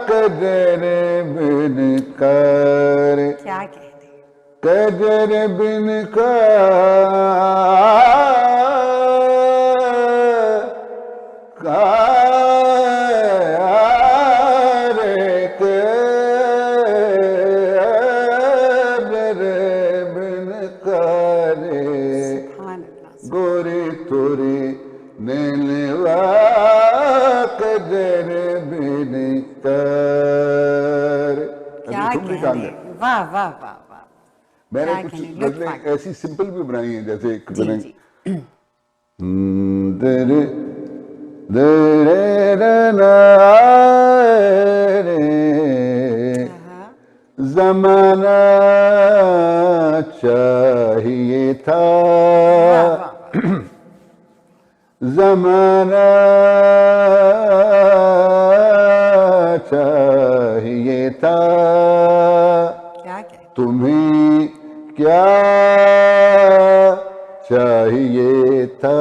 قدر بنکار گورے تورے نینوا قدر بنکار. واہ واہ واہ. میں نے کچھ غزلیں ایسی سمپل بھی بنائی ہیں, جیسے زمانہ چاہیے تھا زمانہ چاہیے تھا تمہیں کیا چاہیے تھا.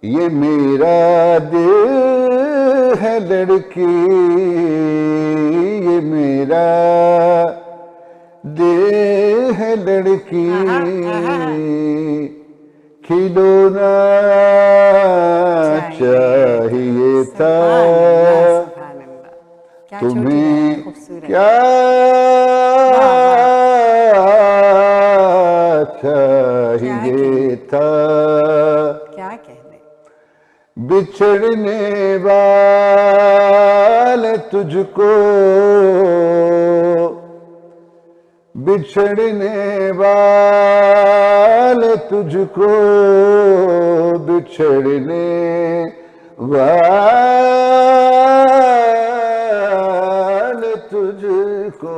یہ میرا دل ہے لڑکی, یہ میرا دل ہے لڑکی, کھلونا کیا چاہیے تھا کیا کہنے. بچھڑنے والے تجھ کو بچھڑنے والے تجھ کو بچھڑنے والے تجھ کو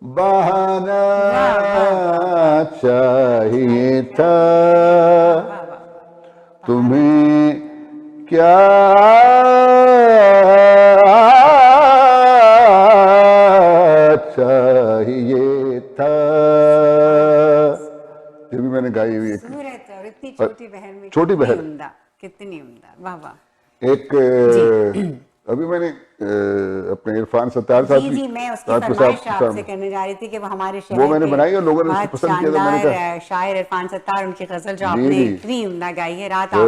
بہانا چاہیے تھا تمہیں کیا چاہیے تھا. یہ بھی میں نے گائی ہوئی صورت اور اتنی چھوٹی بہن میں چھوٹی بہن عمدہ, کتنی عمدہ. واہ واہ. ایک ابھی میں نے اپنے عرفان ستار صاحب جی کی جی میں اس کی فرمائش آپ سے کرنے جا رہی تھی کہ وہ ہمارے وہ شہر میں نے کے بنائی اور لوگوں نے اس کو بہت پسند کیا تو میں نے شاندار کہا شاعر عرفان ستار, ان کی غزل جو آپ جی نے جی اتنی عمدہ گائی ہے, رات آپ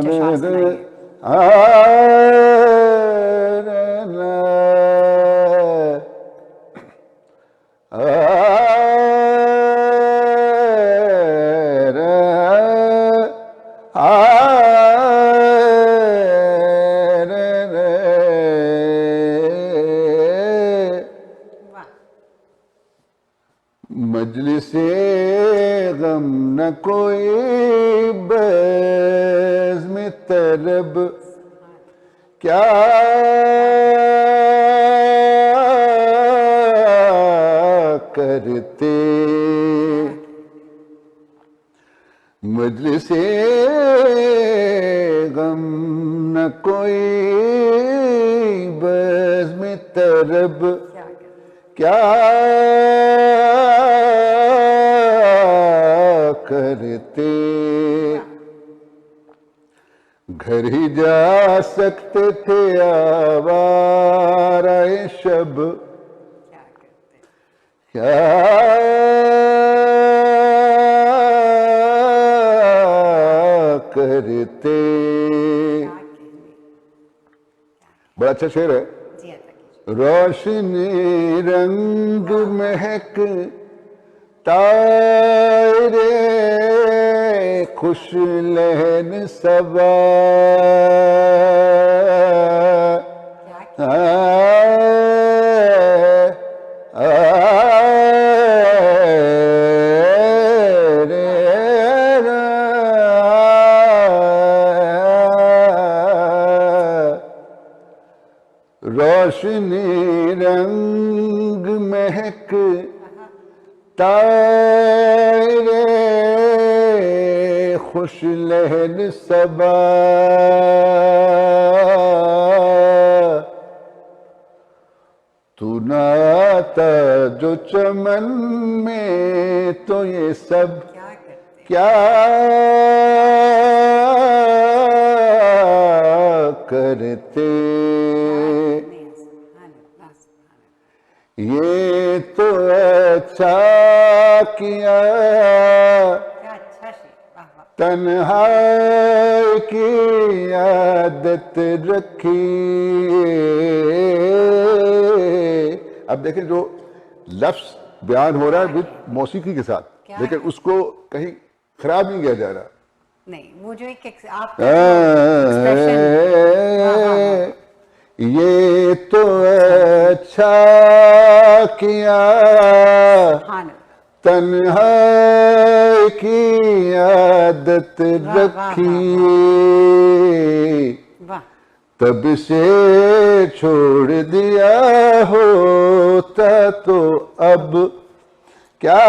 چشا سنائیے. مجلس غم نہ کوئی بزم طرب کیا کرتے مجلس غم نہ کوئی بزم طرب کیا کرتے گھر ہی جا سکتے تھے آوارہ شب کیا کرتے. بڑا اچھا شعر ہے. روشنی رنگ مہک تارے خوش لہن صبا روشنی رنگ مہک تارے خوش لہن صبا تو نہ آتا جو چمن میں تو یہ سب کیا کرتے. یہ تو اچھا کیا تنہائی کی عادت رکھی. اب دیکھیں جو لفظ بیان ہو رہا ہے موسیقی کے ساتھ, لیکن اس کو کہیں خراب نہیں کیا جا رہا. نہیں, وہ جو ایک آپ کا ایکسپریشن, یہ تو اچھا کیا تنہائی کی عادت رکھی تب سے چھوڑ دیا ہوتا تو اب کیا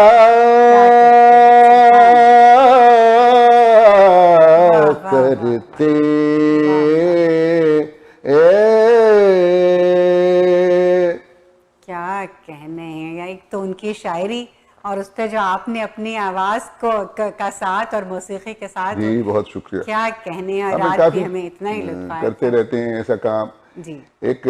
کرتے. کیا کہنے ہیں. ایک تو ان کی شاعری اور اس پہ جو آپ نے اپنی آواز کا ساتھ اور موسیقی کے ساتھ, جی بہت شکریہ. کیا کہنے ہیں. رات بھی ہمیں اتنا ہی لطف آیا کرتے رہتے ہیں ایسا کام. جی ایک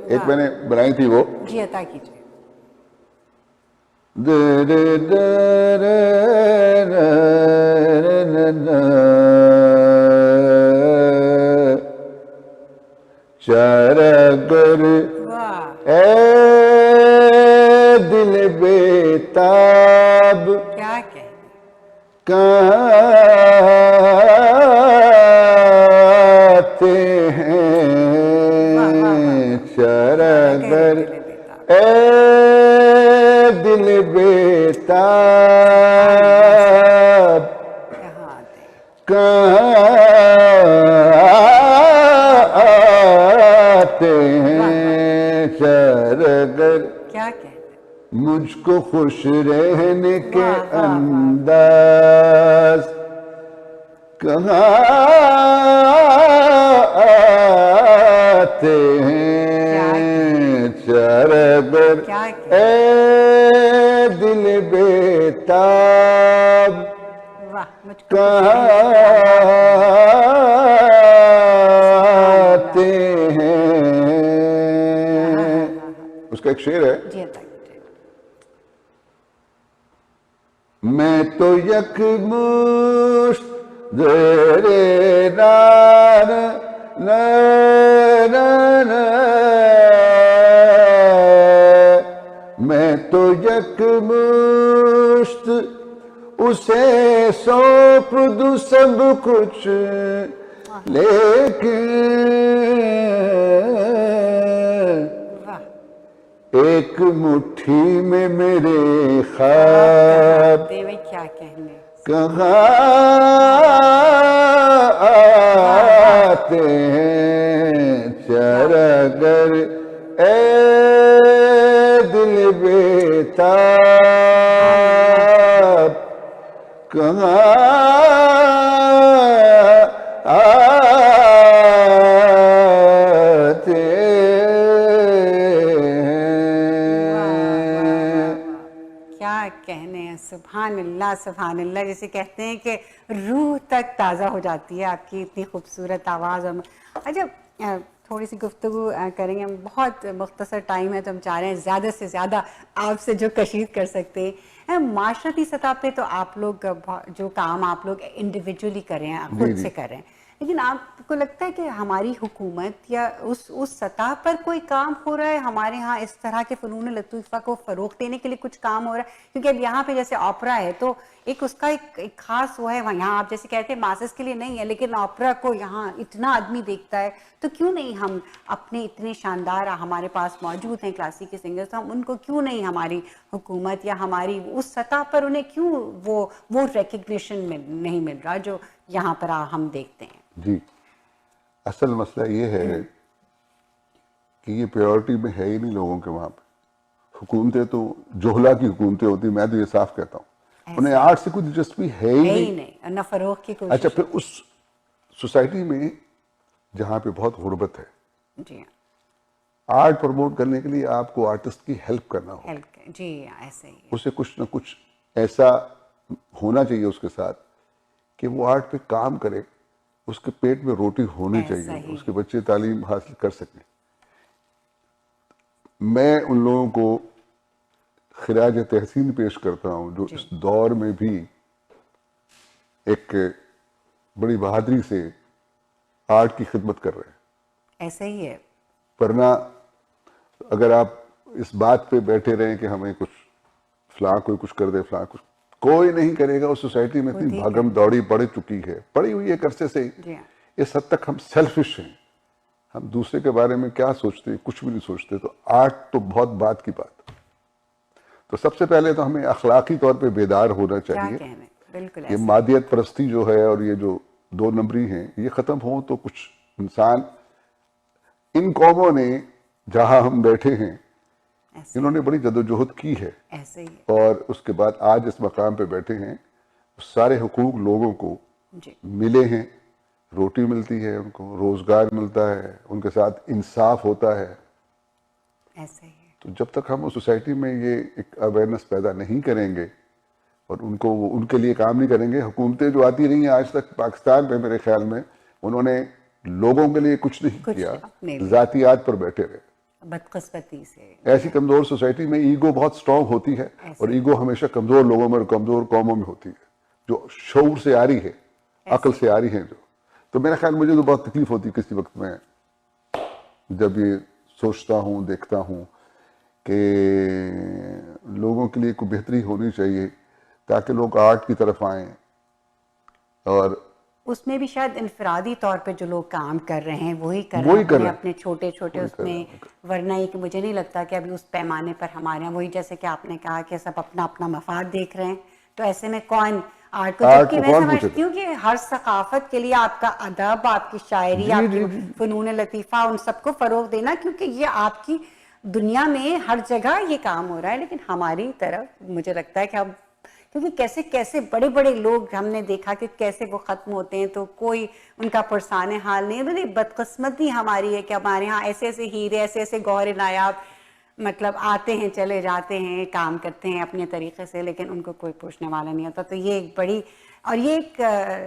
ایک ایک میں نے بنائی تھی وہ جی عطا کیجیے. چارگر واہ اے دل بیتاب کیا کہنے. کہاں آتے ہیں چارگر اے دل بیتاب کہاں آتے ہیں. کہاں آتے ہیں چارگر کیا کہنے. مجھ کو خوش رہنے کے واہ، واہ، واہ. انداز کہاں آتے ہیں چارگر کیا کہنے. اے دل بیتاب واہ مجھ کو کہاں آتے ہیں. اس کا ایک شعر ہے جی عطا کیجیے. میں تو یک مشت زیر نار میں تو یک مشت اسے سونپ دوں سب کچھ لیکن واہ ایک مٹھی میں میرے خواب دیوی کیا کہنے. کہاں آتے ہیں چارگر اے دل بیتاب کہاں آتے کیا کہنے ہیں. سبحان اللہ سبحان اللہ. جسے کہتے ہیں کہ روح تک تازہ ہو جاتی ہے آپ کی اتنی خوبصورت آواز. اچھا تھوڑی سی گفتگو کریں گے. ہم بہت مختصر ٹائم ہے تو ہم چاہ رہے ہیں زیادہ سے زیادہ آپ سے جو کشید کر سکتے ہیں. معاشرتی سطح پہ تو آپ لوگ جو کام آپ لوگ انڈیویجولی کر رہے ہیں خود سے کر رہے ہیں, لیکن آپ کو لگتا ہے کہ ہماری حکومت یا اس سطح پر کوئی کام ہو رہا ہے ہمارے ہاں اس طرح کے فنون لطیفہ کو فروغ دینے کے لیے کچھ کام ہو رہا ہے؟ کیونکہ اب یہاں پہ جیسے اوپرا ہے تو ایک اس کا ایک خاص وہ ہے, یہاں آپ جیسے کہتے ہیں ماسز کے لیے نہیں ہے, لیکن اوپرا کو یہاں اتنا آدمی دیکھتا ہے, تو کیوں نہیں ہم اپنے اتنے شاندار ہمارے پاس موجود ہیں کلاسیکی سنگرز, تو ہم ان کو کیوں نہیں ہماری حکومت یا ہماری اس سطح پر انہیں کیوں وہ ریکگنیشن نہیں مل رہا جو یہاں پر ہم دیکھتے ہیں؟ جی اصل مسئلہ یہ ہے کہ یہ پریورٹی میں ہے ہی نہیں لوگوں کے وہاں پہ. حکومتیں تو جوہلا کی حکومتیں ہوتی, میں تو یہ صاف کہتا ہوں, انہیں آرٹ سے کوئی دلچسپی ہے ہی نہیں. نہ فروغ کی کوشش. اچھا پھر اس سوسائٹی میں جہاں پہ بہت غربت ہے, جی آرٹ پروموٹ کرنے کے لیے آپ کو آرٹسٹ کی ہیلپ کرنا ہوگا. جی ایسے ہی اسے کچھ نہ کچھ ایسا ہونا چاہیے اس کے ساتھ کہ وہ آرٹ پہ کام کرے, اس کے پیٹ میں روٹی ہونی چاہیے, اس کے بچے تعلیم حاصل کر سکیں. میں ان لوگوں کو خراج تحسین پیش کرتا ہوں جو اس دور میں بھی ایک بڑی بہادری سے آرٹ کی خدمت کر رہے ہیں. ایسا ہی ہے. ورنہ اگر آپ اس بات پہ بیٹھے رہیں کہ ہمیں کچھ فلاں کوئی کچھ کر دے, فلاں کچھ, کوئی نہیں کرے گا. اس سوسائٹی میں اتنی بھاگم دوڑی بڑھ چکی ہے, پڑی ہوئی ہے عرصے سے. اس حد تک ہم سیلفش ہیں, ہم دوسرے کے بارے میں کیا سوچتے ہیں, کچھ بھی نہیں سوچتے. تو آرٹ تو بہت بات کی بات. تو سب سے پہلے تو ہمیں اخلاقی طور پہ بیدار ہونا چاہیے. یہ مادیت پرستی جو ہے اور یہ جو دو نمبری ہیں یہ ختم ہوں تو کچھ انسان, ان قوموں نے جہاں ہم بیٹھے ہیں انہوں نے بڑی جدوجہد کی ہے, اور اس کے بعد آج اس مقام پہ بیٹھے ہیں. سارے حقوق لوگوں کو ملے ہیں, روٹی ملتی ہے, ان کو روزگار ملتا ہے, ان کے ساتھ انصاف ہوتا ہے. ایسے ہی. تو جب تک ہم اس سوسائٹی میں یہ ایک اویئرنیس پیدا نہیں کریں گے اور ان کو ان کے لیے کام نہیں کریں گے, حکومتیں جو آتی رہی ہیں آج تک پاکستان میں میرے خیال میں انہوں نے لوگوں کے لیے کچھ نہیں کیا, ذاتیات پر بیٹھے رہے. بدقسمتی سے ایسی کمزور سوسائٹی میں ایگو بہت سٹرونگ ہوتی ہے، اور ایگو ہمیشہ کمزور لوگوں میں اور کمزور قوموں میں ہوتی ہے، جو شعور سے آ رہی ہے، عقل سے آ رہی ہے جو. تو میرا خیال مجھے تو بہت تکلیف ہوتی ہے کسی وقت میں جب یہ سوچتا ہوں، دیکھتا ہوں کہ لوگوں کے لیے کوئی بہتری ہونی چاہیے تاکہ لوگ آرٹ کی طرف آئیں. اور اس میں بھی شاید انفرادی طور پہ جو لوگ کام کر رہے ہیں وہی کر رہے وہی ہیں کر اپنے رہے ہیں، اپنے چھوٹے چھوٹے وہی اس کر رہے میں. ہیں. ورنہ یہ کہ مجھے نہیں لگتا کہ ابھی اس پیمانے پر ہمارے یہاں وہی جیسے کہ آپ نے کہا کہ سب اپنا اپنا مفاد دیکھ رہے ہیں، تو ایسے میں کون آرٹ کو، آرٹ جبکہ کو میں کون پوچھے سمجھتی ہوں کہ ہر ثقافت کے لیے آپ کا ادب، آپ کی شاعری، جی آپ کی جی جی فنون لطیفہ، ان سب کو فروغ دینا، کیونکہ یہ آپ کی دنیا میں ہر جگہ یہ کام ہو رہا ہے. لیکن ہماری طرف مجھے لگتا ہے کہ اب کیونکہ کیسے کیسے بڑے بڑے لوگ ہم نے دیکھا کہ کیسے وہ ختم ہوتے ہیں تو کوئی ان کا پرسان حال نہیں. بڑی بدقسمتی ہماری ہے کہ ہمارے ہاں ایسے ایسے ہیرے، ایسے ایسے گوہر نایاب مطلب آتے ہیں، چلے جاتے ہیں، کام کرتے ہیں اپنے طریقے سے، لیکن ان کو کوئی پوچھنے والا نہیں ہوتا. تو یہ ایک بڑی، اور یہ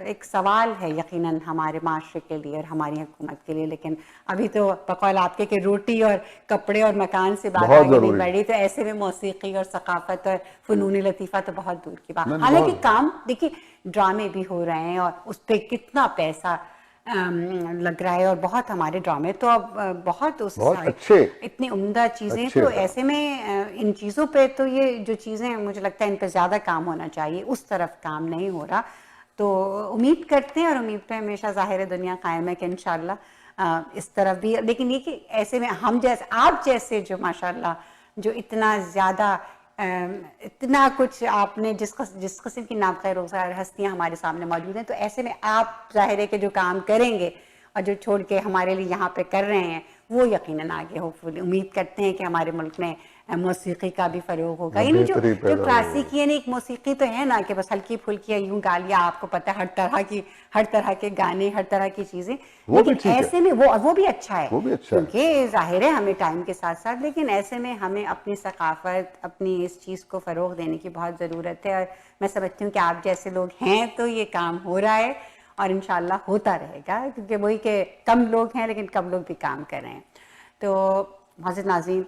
ایک سوال ہے یقیناً ہمارے معاشرے کے لیے اور ہماری حکومت کے لیے. لیکن ابھی تو بقول آپ کے کہ روٹی اور کپڑے اور مکان سے بات بہت آگے نہیں ضروری بڑھ ہے. رہی، تو ایسے میں موسیقی اور ثقافت اور فنون لطیفہ تو بہت دور کی بات. نہیں حالانکہ بہت کام دیکھیے، ڈرامے بھی ہو رہے ہیں اور اس پہ کتنا پیسہ لگ رہا ہے، اور بہت ہمارے ڈرامے تو اب بہت اس بہت اچھے اتنی عمدہ چیزیں. اچھے تو ہیں. ایسے میں ان چیزوں پہ تو یہ جو چیزیں مجھے لگتا ہے ان پہ زیادہ کام ہونا چاہیے، اس طرف کام نہیں ہو رہا. تو امید کرتے ہیں، اور امید پہ ہمیشہ ظاہر دنیا قائم ہے کہ انشاءاللہ اس طرف بھی. لیکن یہ کہ ایسے میں ہم جیسے، آپ جیسے جو ماشاءاللہ جو اتنا زیادہ اتنا کچھ آپ نے جس قسم کی نابخیر ہستیاں ہمارے سامنے موجود ہیں، تو ایسے میں آپ ظاہر ہے کہ جو کام کریں گے اور جو چھوڑ کے ہمارے لیے یہاں پہ کر رہے ہیں وہ یقیناً آگے ہوپفلی امید کرتے ہیں کہ ہمارے ملک میں موسیقی کا بھی فروغ ہوگا. یعنی جو بہتری پیدا ہو. کلاسیکی، یعنی ایک موسیقی تو ہے نا کہ بس ہلکی پھلکی یوں گا لیا، آپ کو پتہ ہے ہر طرح کے گانے، ہر طرح کی چیزیں. وہ بھی لیکن ٹھیک ہے، ایسے میں وہ بھی اچھا ہے، وہ بھی اچھا ہے. کیونکہ ظاہر ہے ہمیں ٹائم کے ساتھ ساتھ، لیکن ایسے میں ہمیں اپنی ثقافت، اپنی اس چیز کو فروغ دینے کی بہت ضرورت ہے. اور میں سمجھتی ہوں کہ آپ جیسے لوگ ہیں تو یہ کام ہو رہا ہے اور انشاءاللہ ہوتا رہے گا، کیونکہ وہی کہ کم لوگ ہیں لیکن کم لوگ بھی کام کر رہے ہیں. تو معزز ناظرین،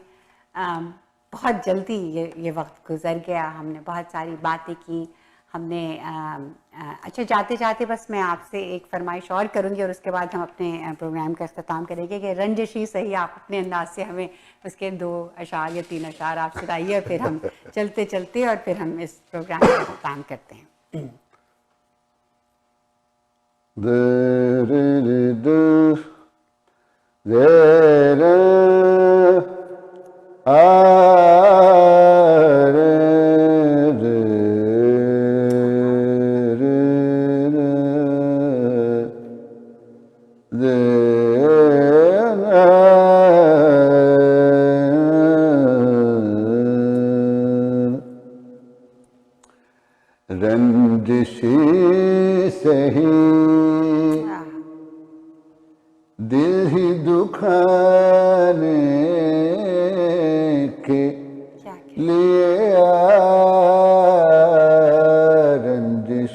بہت جلدی یہ وقت گزر گیا، ہم نے بہت ساری باتیں کی. ہم نے اچھا جاتے جاتے بس میں آپ سے ایک فرمائش اور کروں گی اور اس کے بعد ہم اپنے پروگرام کا اختتام کریں گے کہ رنجشی صحیح آپ اپنے انداز سے ہمیں اس کے 2 اشعار یا 3 اشعار آپ سنائیے، اور پھر ہم چلتے چلتے اور پھر ہم اس پروگرام کا اختتام کرتے ہیں. رنجشی سہی دل ہی دکھانے کے لیے رنجش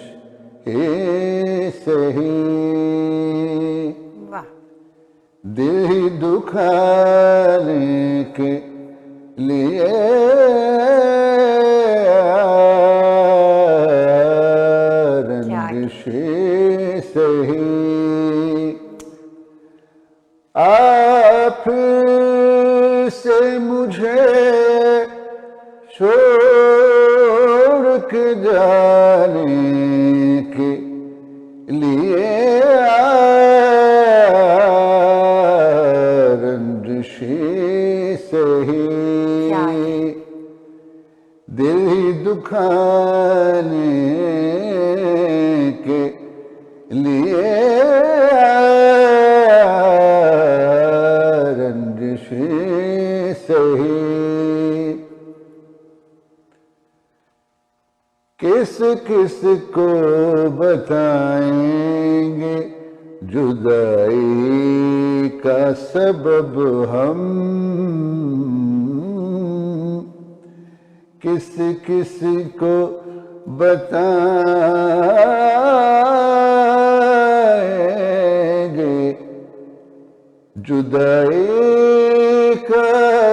سہی دل ہی دکھانے کے لیے رنجش سہی آپ سے مجھے چھوڑ کے جانے کے لیے رنجش سہی دل ہی دکھانے کے لیے رنجش سہی کس کس کو بتائیں گے جدائی کا سبب ہم کس کس کو بتائیں گے جدائی کا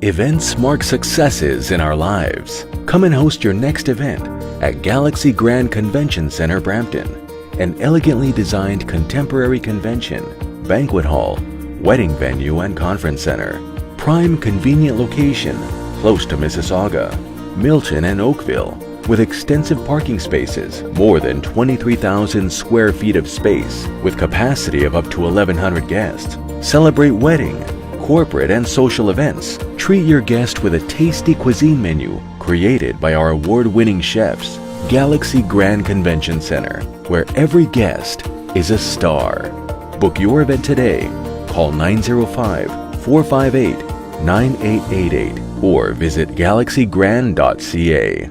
Events mark successes in our lives. Come and host your next event at Galaxy Grand Convention Center, Brampton. An elegantly designed contemporary convention, banquet hall, wedding venue and conference center. Prime convenient location, close to Mississauga, Milton and Oakville, with extensive parking spaces, more than 23,000 square feet of space, with capacity of up to 1,100 guests. Celebrate wedding, corporate and social events. Treat your guest with a tasty cuisine menu created by our award-winning chefs. Galaxy Grand Convention Center, where every guest is a star. Book your event today. Call 905-458-9888 or visit galaxygrand.ca.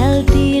healthy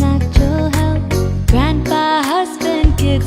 Natural Health, grandpa, husband, kids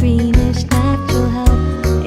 Greenish Natural Health,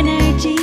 energy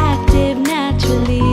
active naturally.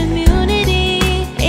immunity,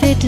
fit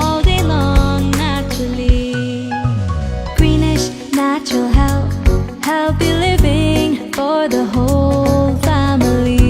all day long naturally. Greenish Natural Health, healthy living for the whole family.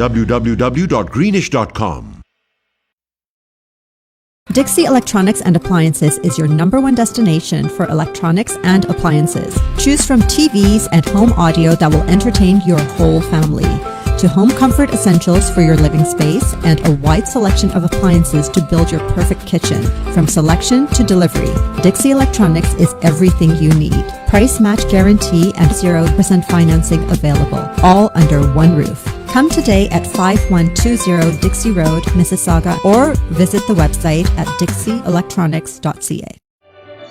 www.greenish.com. Dixie Electronics and Appliances is your #1 destination for electronics and appliances. Choose from TVs and home audio that will entertain your whole family, to home comfort essentials for your living space, and a wide selection of appliances to build your perfect kitchen. From selection to delivery, Dixie Electronics is everything you need. Price match guarantee and 0% financing available, all under one roof. Come today at 5120 Dixie Road, Mississauga, or visit the website at dixieelectronics.ca.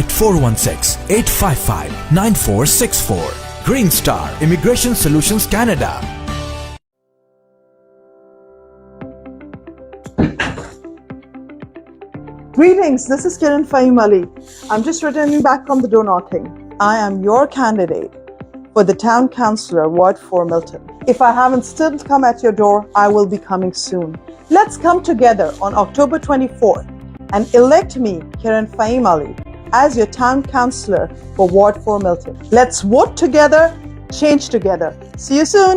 at 416-855-9464. Green Star Immigration Solutions Canada. Greetings, this is Kiran Fahim Ali. I'm just returning back from the door knocking. I am your candidate for the Town Councillor, Ward 4 Milton. If I haven't still come at your door, I will be coming soon. Let's come together on October 24th and elect me, Kiran Fahim Ali, as your Town Councillor for Ward 4 Milton. Let's vote together, change together. See you soon.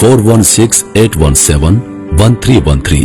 4168171313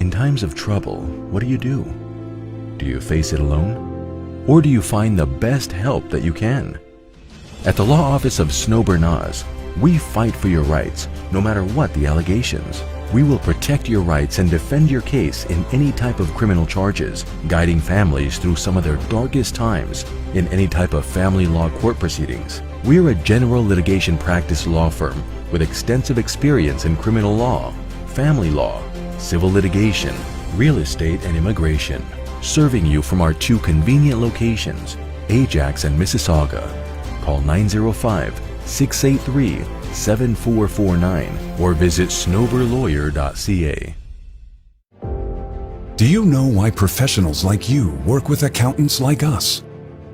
In times of trouble, what do? Do you face it alone? Or do you find the best help that you can? At the law office of Snober Nas, we fight for your rights, no matter what the allegations. We will protect your rights and defend your case in any type of criminal charges, guiding families through some of their darkest times in any type of family law court proceedings. We're a general litigation practice law firm with extensive experience in criminal law, family law, civil litigation, real estate and immigration, serving you from our two convenient locations, Ajax and Mississauga. Call 905-683-7449 or visit snoberlawyer.ca. Do you know why professionals like you work with accountants like us?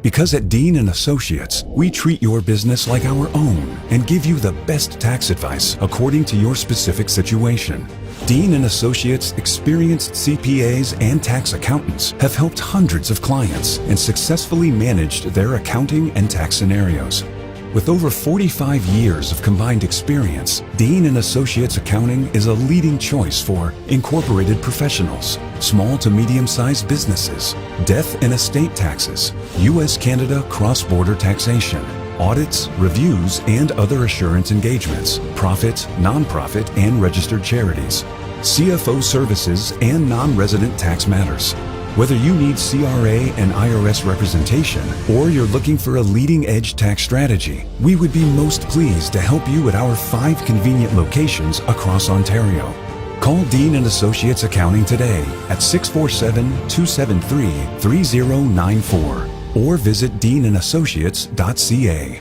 Because at Dean & Associates, we treat your business like our own and give you the best tax advice according to your specific situation. Dean & Associates experienced CPAs and tax accountants have helped hundreds of clients and successfully managed their accounting and tax scenarios. With over 45 years of combined experience, Dean & Associates Accounting is a leading choice for incorporated professionals, small to medium-sized businesses, death and estate taxes, US-Canada cross-border taxation, audits, reviews, and other assurance engagements, profit, non-profit, and registered charities, CFO services, and non-resident tax matters. Whether you need CRA and IRS representation or you're looking for a leading-edge tax strategy, we would be most pleased to help you at our 5 convenient locations across Ontario. Call Dean & Associates Accounting today at 647-273-3094 or visit deanassociates.ca.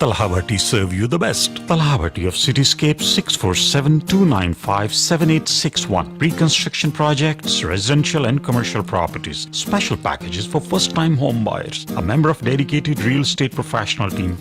Talha Bhatti serve you the best. Talha Bhatti of Cityscape 647-295-7861. Reconstruction projects, residential and commercial properties. Special packages for first-time home buyers. A member of dedicated real estate professional team.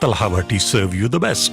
Talha Bhatti serve you the best.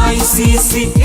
ICC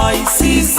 ICC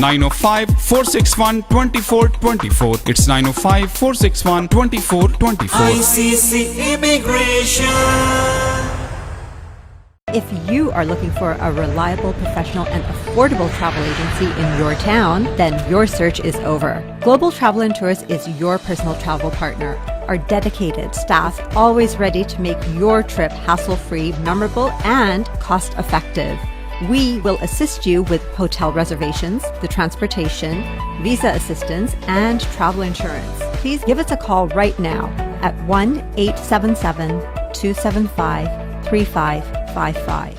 905-461-2424। It's 905-461-2424। ICC Immigration. If you are looking for a reliable, professional, and affordable travel agency in your town, then your search is over. Global Travel and Tours is your personal travel partner. Our dedicated staff, always ready to make your trip hassle-free, memorable, and cost-effective. We will assist you with hotel reservations, the transportation, visa assistance, and travel insurance. Please give us a call right now at 1-877-275-3555.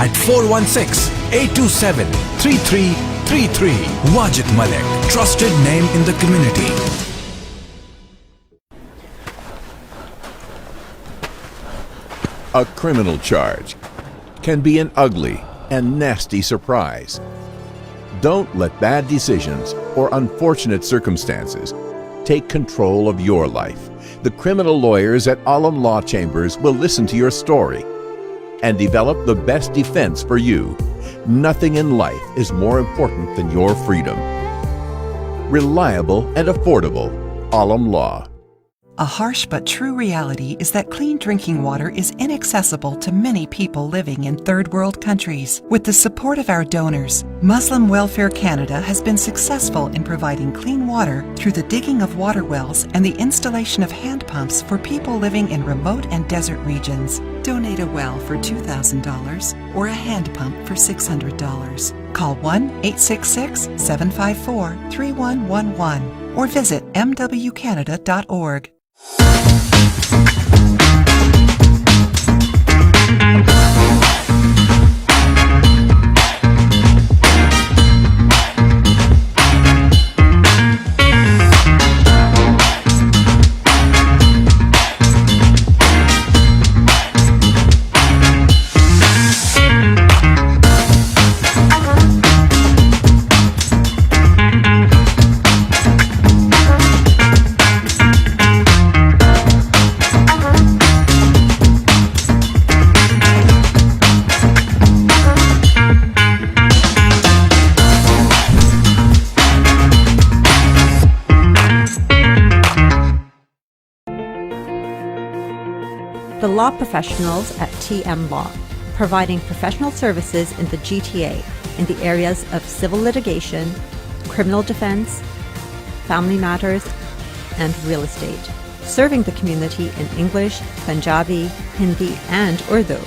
at 416-827-3333. Wajid Malik, trusted name in the community. A criminal charge can be an ugly and nasty surprise. Don't let bad decisions or unfortunate circumstances take control of your life. The criminal lawyers at Alam Law Chambers will listen to your story and develop the best defense for you. Nothing in life is more important than your freedom. Reliable and affordable. Alam Law. A harsh but true reality is that clean drinking water is inaccessible to many people living in third world countries. With the support of our donors, Muslim Welfare Canada has been successful in providing clean water through the digging of water wells and the installation of hand pumps for people living in remote and desert regions. Donate a well for $2,000 or a hand pump for $600. Call 1-866-754-3111 or visit mwcanada.org. The law professionals at TM Law, providing professional services in the GTA in the areas of civil litigation, criminal defense, family matters, and real estate. Serving the community in English, Punjabi, Hindi, and Urdu.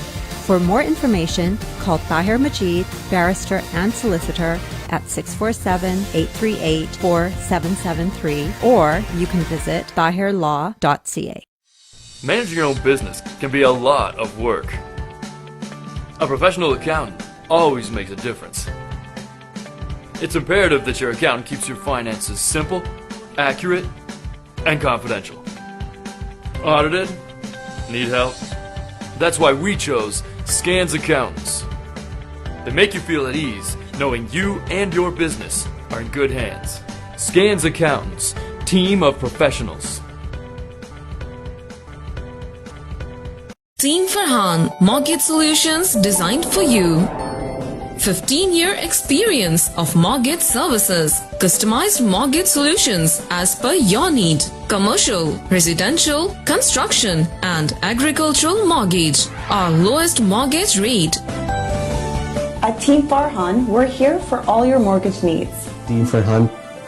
For more information, call Tahir Majid, barrister and solicitor at 647-838-4773, or you can visit tahirlaw.ca. Managing your own business can be a lot of work. A professional accountant always makes a difference. It's imperative that your accountant keeps your finances simple, accurate, and confidential. Audited? Need help? That's why we chose Scans Accountants. They make you feel at ease knowing you and your business are in good hands. Scans Accountants, team of professionals. Team Farhan, mortgage solutions designed for you. 15-year experience of mortgage services. Customized mortgage solutions as per your need. Commercial, residential, construction, and agricultural mortgage. Our lowest mortgage rate. At Team Farhan, we're here for all your mortgage needs. Team Farhan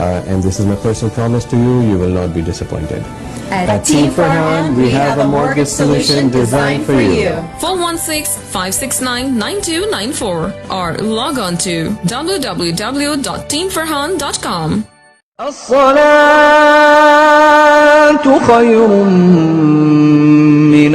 And this is my personal promise to you, you will not be disappointed. At Team Farhan, we have a mortgage solution designed for you. 416-569-9294 or log on to www.teamfarhan.com. والصلاة خير من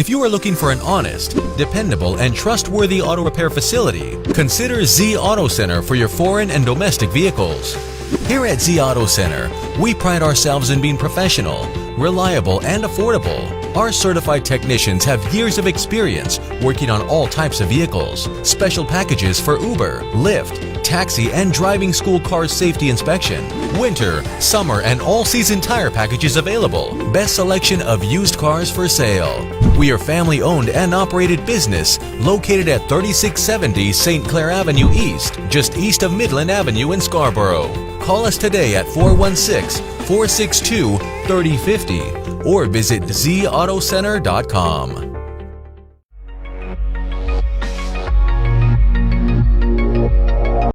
If you are looking for an honest, dependable, and trustworthy auto repair facility, consider Z Auto Center for your foreign and domestic vehicles. Here at Z Auto Center, we pride ourselves in being professional, reliable, and affordable. Our certified technicians have years of experience working on all types of vehicles. Special packages for Uber, Lyft, taxi, and driving school car safety inspection. Winter, summer, and all-season tire packages available. Best selection of used cars for sale. We are family-owned and operated business located at 3670 St. Clair Avenue East, just east of Midland Avenue in Scarborough. Call us today at 416-462-3050 or visit zautocenter.com.